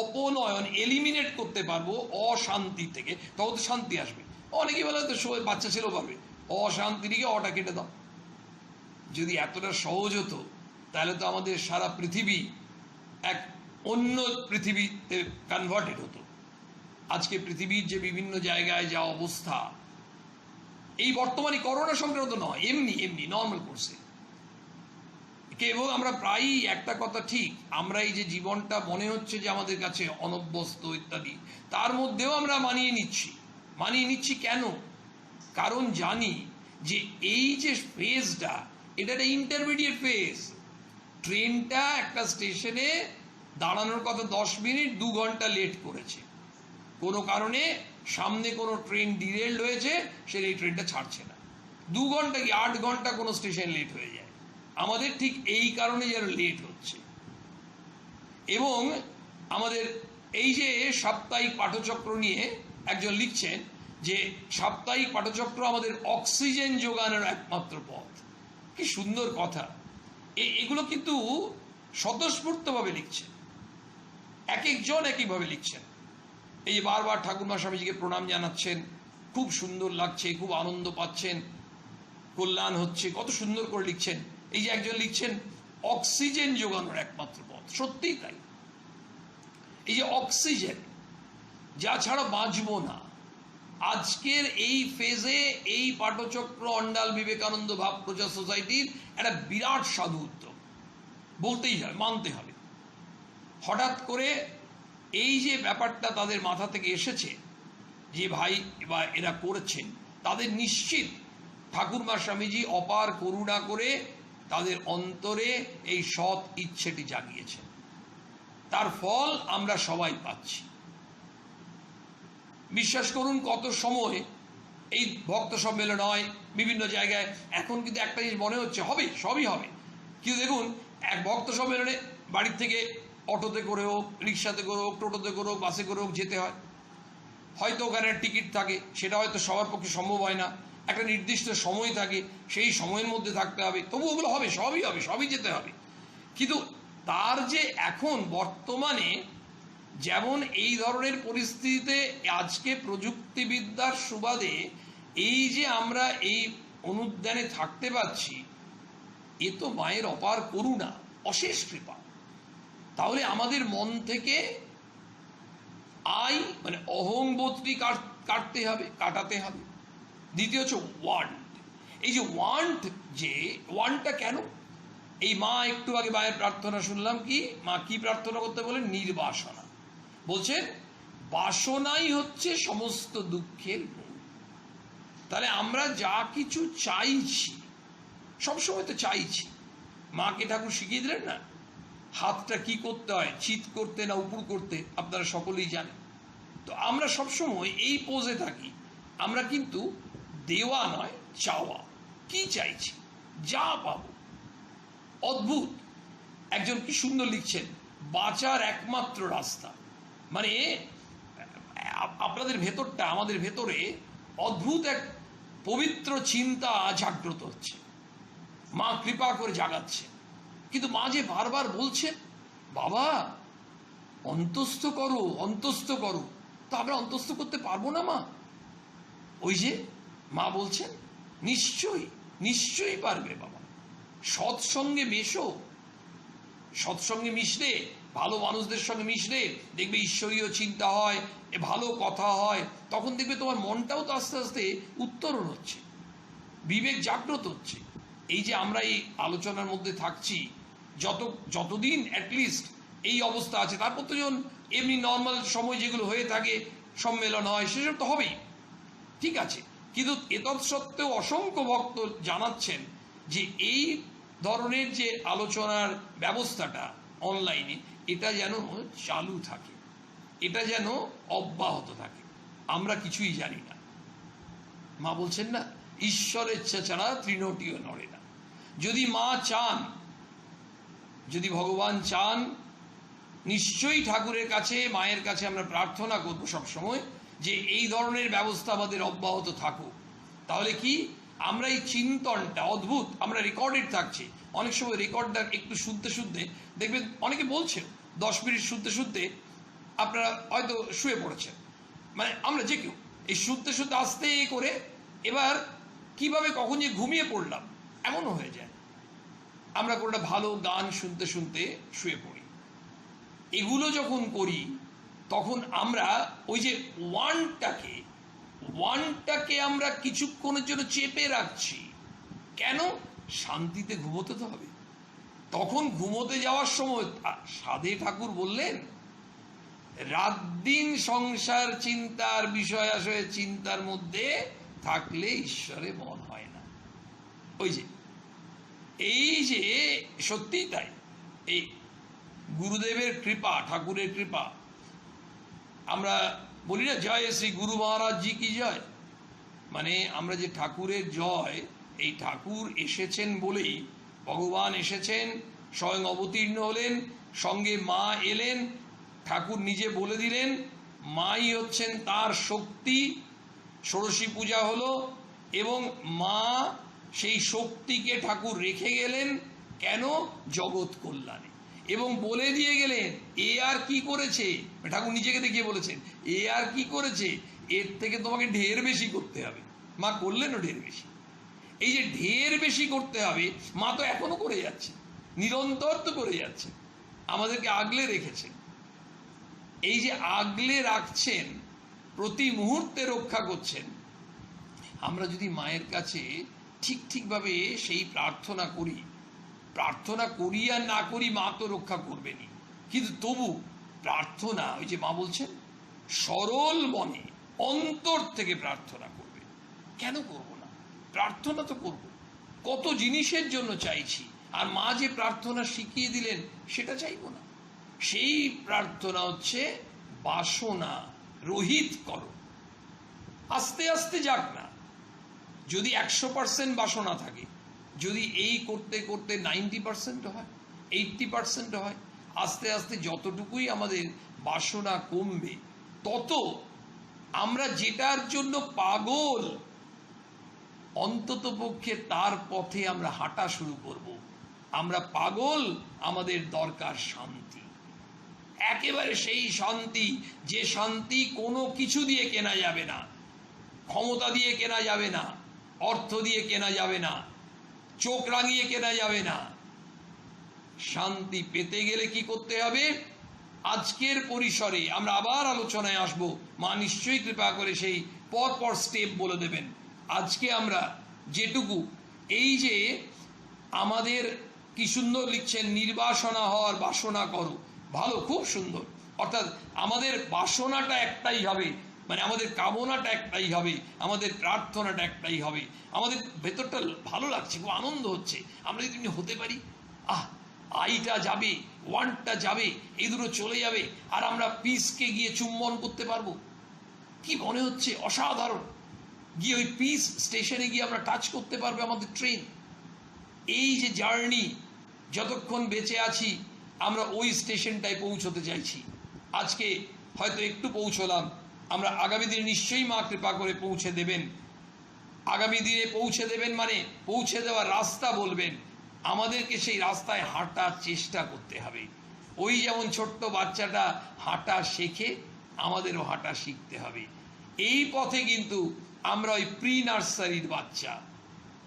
অপনয়ন এলিমিনেট করতে পারবো অশান্তি থেকে, তখন তো শান্তি আসবে। অনেকেই বলে তো বাচ্চা ছেলেও পারবে, অশান্তি থেকে অটা কেটে দাও। যদি এতটা সহজ হতো তাহলে তো আমাদের সারা পৃথিবী এক অন্য পৃথিবীতে কনভার্টেড হতো। আজকে পৃথিবীর যে বিভিন্ন জায়গায় যা অবস্থা, এই বর্তমানে করোনা সংক্রান্ত নয়, এমনি এমনি নর্মাল করছে। এবং আমরা প্রায়ই একটা কথা ঠিক, আমরা এই যে জীবনটা মনে হচ্ছে যে আমাদের কাছে অনভ্যস্ত ইত্যাদি, তার মধ্যেও আমরা মানিয়ে নিচ্ছি। কেন? কারণ জানি যে এই যে ফেজটা, এটা একটা ইন্টারমিডিয়েট ফেজ। ট্রেনটা একটা স্টেশনে দাঁড়ানোর কথা 10 মিনিট, 2 ঘন্টা লেট করেছে। কোনো কারণে সামনে কোনো ট্রেন ডিরেল্ড হয়েছে, সে এই ট্রেনটা ছাড়ছে না। 2 ঘন্টা কি 8 ঘন্টা কোনো স্টেশন লেট হয়ে যায়। আমাদের ঠিক এই কারণে যেন লেট হচ্ছে। এবং আমাদের এই যে সাপ্তাহিক পাঠচক্র নিয়ে একজন লিখছেন যে সাপ্তাহিক পাঠচক্র আমাদের অক্সিজেন যোগানোর একমাত্র পথ। কি সুন্দর কথা! এগুলো কিন্তু স্বতঃস্ফূর্তভাবে লিখছেন, এক একজন একইভাবে লিখছেন। এই যে বারবার ঠাকুরমা স্বামীজিকে প্রণাম জানাচ্ছেন, খুব সুন্দর লাগছে, খুব আনন্দ পাচ্ছেন, কল্যাণ হচ্ছে, কত সুন্দর করে লিখছেন। এই যে একজন লিখছেন অক্সিজেন যোগানোর একমাত্র পথ, সত্যিই তাই। এই যে অক্সিজেন, যা ছাড়া বাঁচবো না। আজকের এই ফেজে এই পাঠচক্র অন্ডাল বিবেকানন্দ ভাব প্রচার সোসাইটির একটা বিরাট সাধু উদ্যোগ, বলতেই হবে, মানতে হবে। হঠাৎ করে এই যে ব্যাপারটা তাদের মাথা থেকে এসেছে, যে ভাই বা এরা করেছেন, তাদের নিশ্চিত ঠাকুরমা স্বামীজি অপার করুণা করে তাদের অন্তরে এই সৎ ইচ্ছেটি জাগিয়েছেন। তার ফল আমরা সবাই পাচ্ছি। বিশ্বাস করুন, কত সময় এই ভক্ত সম্মেলন হয় বিভিন্ন জায়গায়, এখন কিন্তু একটা জিনিস মনে হচ্ছে হবে, সবই হবে। কিন্তু দেখুন, এক ভক্ত সম্মেলনে বাড়ির থেকে অটোতে করে হোক, রিক্সাতে করে হোক, টোটোতে করে হোক, বাসে করে হোক যেতে হয়। হয়তো ওখানে টিকিট থাকে, সেটা হয়তো সবার পক্ষে সম্ভব হয় না। একটা নির্দিষ্ট সময় থাকে, সেই সময়ের মধ্যে থাকতে হবে, তবু ওগুলো হবে, সবই হবে, সবই যেতে হবে। কিন্তু তার যে এখন বর্তমানে যেমন এই ধরনের পরিস্থিতিতে আজকে প্রযুক্তিবিদ্যার সুবাদে এই যে আমরা এই অনুদ্যানে থাকতে পারছি, এ তো মায়ের অপার করুণা, অশেষ কৃপা। তাহলে আমাদের মন থেকে মানে অহংবোধটি কাটাতে হবে। দ্বিতীয় হচ্ছে ওয়ান্ট। এই যে ওয়ান্টটা কেন? এই মা একটু আগে মায়ের প্রার্থনা শুনলাম, কি মা কি প্রার্থনা করতে বলেন? নির্বাসনা। বলছেন বাসনাই হচ্ছে সমস্ত দুঃখের মূল। তাহলে আমরা যা কিছু চাইছি, সবসময় তো চাইছি, মাকে ঠাকুর শিখিয়ে দিলেন না হাতটা কি করতে হয়, চিৎ করতে না উপর করতে, আপনারা সকলেই জানেন। তো আমরা সবসময় এই পোজে থাকি। আমরা কিন্তু দেওয়া নয়, চাওয়া। কি চাইছি? যা পাবো। অদ্ভুত। একজন কি সুন্দর লিখছেন, বাঁচার একমাত্র রাস্তা। মানে আপনাদের ভেতরটা, আমাদের ভেতরে অদ্ভুত এক পবিত্র চিন্তা জাগ্রত হচ্ছে, মা কৃপা করে জাগাচ্ছে। কিন্তু মা যে বারবার বলছেন, বাবা অন্তস্থ করো, অন্তস্থ করো, তো আমরা অন্তস্থ করতে পারবো না মা। ওই যে মা বলছেন নিশ্চয়ই, নিশ্চয়ই পারবে বাবা। সৎসঙ্গে মেশো, সৎসঙ্গে মিশলে, ভালো মানুষদের সঙ্গে মিশলে দেখবে ঈশ্বরীয় চিন্তা হয়, ভালো কথা হয়, তখন দেখবে তোমার মনটাও তো আস্তে আস্তে উত্তরণ হচ্ছে, বিবেক জাগ্রত হচ্ছে। এই যে আমরা এই আলোচনার মধ্যে থাকছি, যতদিন অ্যাটলিস্ট এই অবস্থা আছে, তারপর তো যখন এমনি নর্মাল সময় যেগুলো হয়ে থাকে, সম্মেলন হয়, সেসব তো হবেই, ঠিক আছে। কিন্তু এতৎসত্ত্বেও অসংখ্য ভক্ত জানাচ্ছেন যে এই ধরনের যে আলোচনার ব্যবস্থাটা অনলাইনে, এটা যেন চালু থাকে, এটা যেন অব্যাহত থাকে। আমরা কিছুই জানি না। মা বলছেন না, ঈশ্বরের ইচ্ছা ছাড়া তৃণটিও নড়ে না। যদি মা চান, যদি ভগবান চান, নিশ্চয়ই ঠাকুরের কাছে, মায়ের কাছে আমরা প্রার্থনা করব সবসময় যে এই ধরনের ব্যবস্থা আমাদের অব্যাহত থাকুক। তাহলে কি, আমরা এই চিন্তনটা অদ্ভুত, আমরা রেকর্ডেড থাকছি, অনেক সময় রেকর্ডটা একটু শুনতে শুনতে দেখবেন অনেকে বলছে 10 মিনিট শুনতে শুনতে আপনারা হয়তো শুয়ে পড়েছেন, মানে আমরা যে কেউ এই শুনতে শুনতে আস্তে করে এবার কিভাবে কখন যে ঘুমিয়ে পড়লাম এমনও হয়ে যায়। আমরা কোনো ভালো গান শুনতে শুনতে শুয়ে পড়ি। এগুলো যখন করি তখন আমরা ওই যে ওয়ানটাকে আমরা কিছুক্ষণের জন্য চেপে রাখছি। কেন? শান্তিতে ঘুমোতে তো হবে। তখন ঘুমোতে যাওয়ার সময় সাধে ঠাকুর বললেন, রাত দিন সংসার চিন্তার বিষয় আশয় চিন্তার মধ্যে থাকলে ঈশ্বরে মন হয় না। ওই যে এই যে সত্যিই তাই, এই গুরুদেবের কৃপা, ঠাকুরের কৃপা। আমরা বলি না জয় শ্রী গুরু মহারাজ জি কি জয়, মানে আমরা যে ঠাকুরের জয়, এই ঠাকুর এসেছেন বলেই ভগবান এসেছেন, স্বয়ং অবতীর্ণ হলেন, সঙ্গে মা এলেন, ঠাকুর নিজে বলে দিলেন মাই হচ্ছেন তার শক্তি। ষোড়শী পূজা হলো এবং মা সেই শক্তিকে ঠাকুর রেখে গেলেন কেন? জগৎ কল্যাণে। এবং বলে দিয়ে গেলেন এ আর কি করেছে, ঠাকুর নিজেকে দেখিয়ে বলেছেন এ আর কি করেছে, এর থেকে তোমাকে ঢের বেশি করতে হবে। মা করলেনও ঢের বেশি। এই যে ঢের বেশি করতে হবে, মা তো এখনো করে যাচ্ছে, নিরন্তর তো করে যাচ্ছে, আমাদেরকে আগলে রেখেছেন। এই যে আগলে রাখছেন, প্রতি মুহূর্তে রক্ষা করছেন। আমরা যদি মায়ের কাছে ঠিকভাবে সেই প্রার্থনা করি আর না করি, মা তো রক্ষা করবেনই, কিন্তু তবু প্রার্থনা, ওই যে মা বলছেন সরল মনে অন্তর থেকে প্রার্থনা করবে। কেন করব না? প্রার্থনা তো করব, কত জিনিসের জন্য চাইছি, আর মা যে প্রার্থনা শিখিয়ে দিলেন সেটা চাইব না। সেই প্রার্থনা হচ্ছে বাসনা রহিত করো। আস্তে আস্তে যাক না, যদি 100% বাসনা থাকে, যদি এই করতে করতে 90% হয়, 80% হয়, আস্তে আস্তে যতটুকুই আমাদের বাসনা কমবে, তত আমরা যেটার জন্য পাগল অন্তত পক্ষে তার পথে আমরা হাঁটা শুরু করব। আমরা পাগল, আমাদের দরকার শান্তি, একেবারে সেই শান্তি, যে শান্তি কোনো কিছু দিয়ে কেনা যাবে না, ক্ষমতা দিয়ে কেনা যাবে না, অর্থ দিয়ে কেনা যাবে না, চোখ রাঙিয়ে কেনা যাবে না। শান্তি পেতে গেলে কি করতে হবে? আজকের পরিসরে আমরা আবার আলোচনায় আসব, মা নিশ্চয়ই কৃপা করে সেই পর স্টেপ বলে দেবেন। আজকে আমরা যেটুকু, এই যে আমাদের কি সুন্দর লিখছেন, নির্বাসনা হওয়ার বাসনা করো, ভালো, খুব সুন্দর। অর্থাৎ আমাদের বাসনাটা একটাই হবে, মানে আমাদের কামনাটা একটাই হবে, আমাদের প্রার্থনাটা একটাই হবে। আমাদের ভেতরটা ভালো লাগছে, খুব আনন্দ হচ্ছে, আমরা যদি হতে পারি, আইটা যাবে, ওয়ানটা যাবে, এই দুটো চলে যাবে, আর আমরা পিসকে গিয়ে চুম্বন করতে পারবো। কি মনে হচ্ছে অসাধারণ, গিয়ে ওই পিস স্টেশনে গিয়ে আমরা টাচ করতে পারবো আমাদের ট্রেন। এই যে জার্নি, যতক্ষণ বেঁচে আছি আমরা ওই স্টেশনটায় পৌঁছতে চাইছি। আজকে হয়তো একটু পৌঁছলাম, আমরা আগামী দিনে নিশ্চয়ই মা কৃপা করে পৌঁছে দেবেন। আগামী দিনে পৌঁছে দেবেন মানে পৌঁছে দেওয়ার রাস্তা বলবেন, আমাদেরকে সেই রাস্তায় হাঁটার চেষ্টা করতে হবে। ওই যেমন ছোট্ট বাচ্চাটা হাঁটা শেখে, আমাদেরও হাঁটা শিখতে হবে। এই পথে কিন্তু আমরা ওই প্রি নার্সারির বাচ্চা,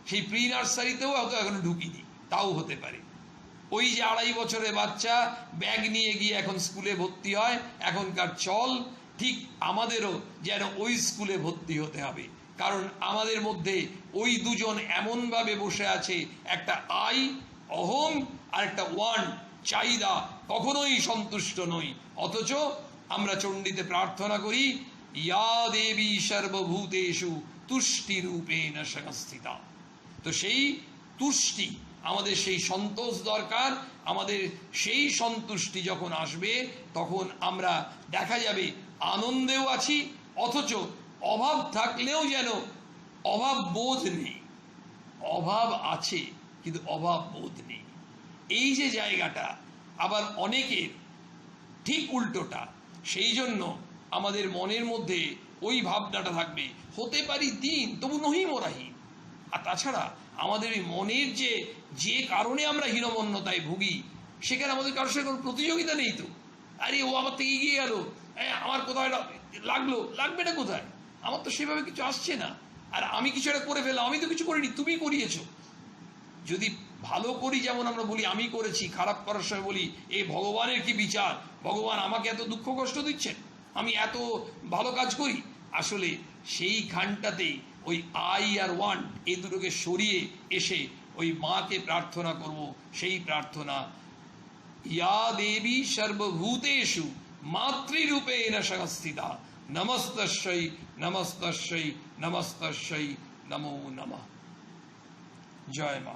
সেই প্রি নার্সারিতেও হয়তো এখনো ঢুকিনি, তাও হতে পারে। ওই যে 2.5 বছরের বাচ্চা ব্যাগ নিয়ে গিয়ে এখন স্কুলে ভর্তি হয়, এখনকার চল ঠিক আমাদেরও যেন ওই স্কুলে ভর্তি হতে হবে। কারণ আমাদের মধ্যে ওই দুজন এমনভাবে বসে আছে, একটা আই অহং আর একটা ওয়ান চাহিদা, কখনোই সন্তুষ্ট নই। অথচ আমরা চণ্ডীতে প্রার্থনা করি, ইয়া দেবী সর্বভূতেষু তুষ্টি রূপেণ সংস্থিতা। তো সেই তুষ্টি, আমাদের সেই সন্তোষ দরকার। আমাদের সেই সন্তুষ্টি যখন আসবে, তখন আমরা দেখা যাবে আনন্দেও আছি, অথচ অভাব থাকলেও যেন অভাব বোধ নেই। অভাব আছে কিন্তু অভাব বোধ নেই। এই যে জায়গাটা আবার অনেকের ঠিক উল্টোটা। সেই জন্য আমাদের মনের মধ্যে ওই ভাবনাটা থাকবে, হতে পারি দিন তবু নহি মোরাহীন, আর তাছাড়া আমাদের এই মনের যে কারণে আমরা হীনমন্যতায় ভুগি, সেখানে আমাদের কারোর সঙ্গে কোনো প্রতিযোগিতা নেই তো। আরে ও আমার থেকে এগিয়ে গেল, আমার কোথায় লাগবে না কোথায়, আমার তো সেভাবে কিছু আসছে না। আর আমি কিছু একটা করে ফেললাম, আমি তো কিছু করিনি, তুমি করিয়েছো। যদি ভালো করি, যেমন আমরা বলি আমি করেছি, খারাপ করার সময় বলি এ ভগবানের কি বিচার, ভগবান আমাকে এত দুঃখ কষ্ট দিচ্ছেন, আমি এত ভালো কাজ করি। আসলে সেই খানটাতেই ওই আই আর ওয়ান্ট এই দুটোকে সরিয়ে এসে ওই মাকে প্রার্থনা করব। সেই প্রার্থনা, ইয়া দেবী সর্বভূতেষু মাতৃরূপেণ সংস্থিতা, নমস্তস্যৈ নমস্তস্যৈ নমস্তস্যৈ নমো নমঃ। জয় মা।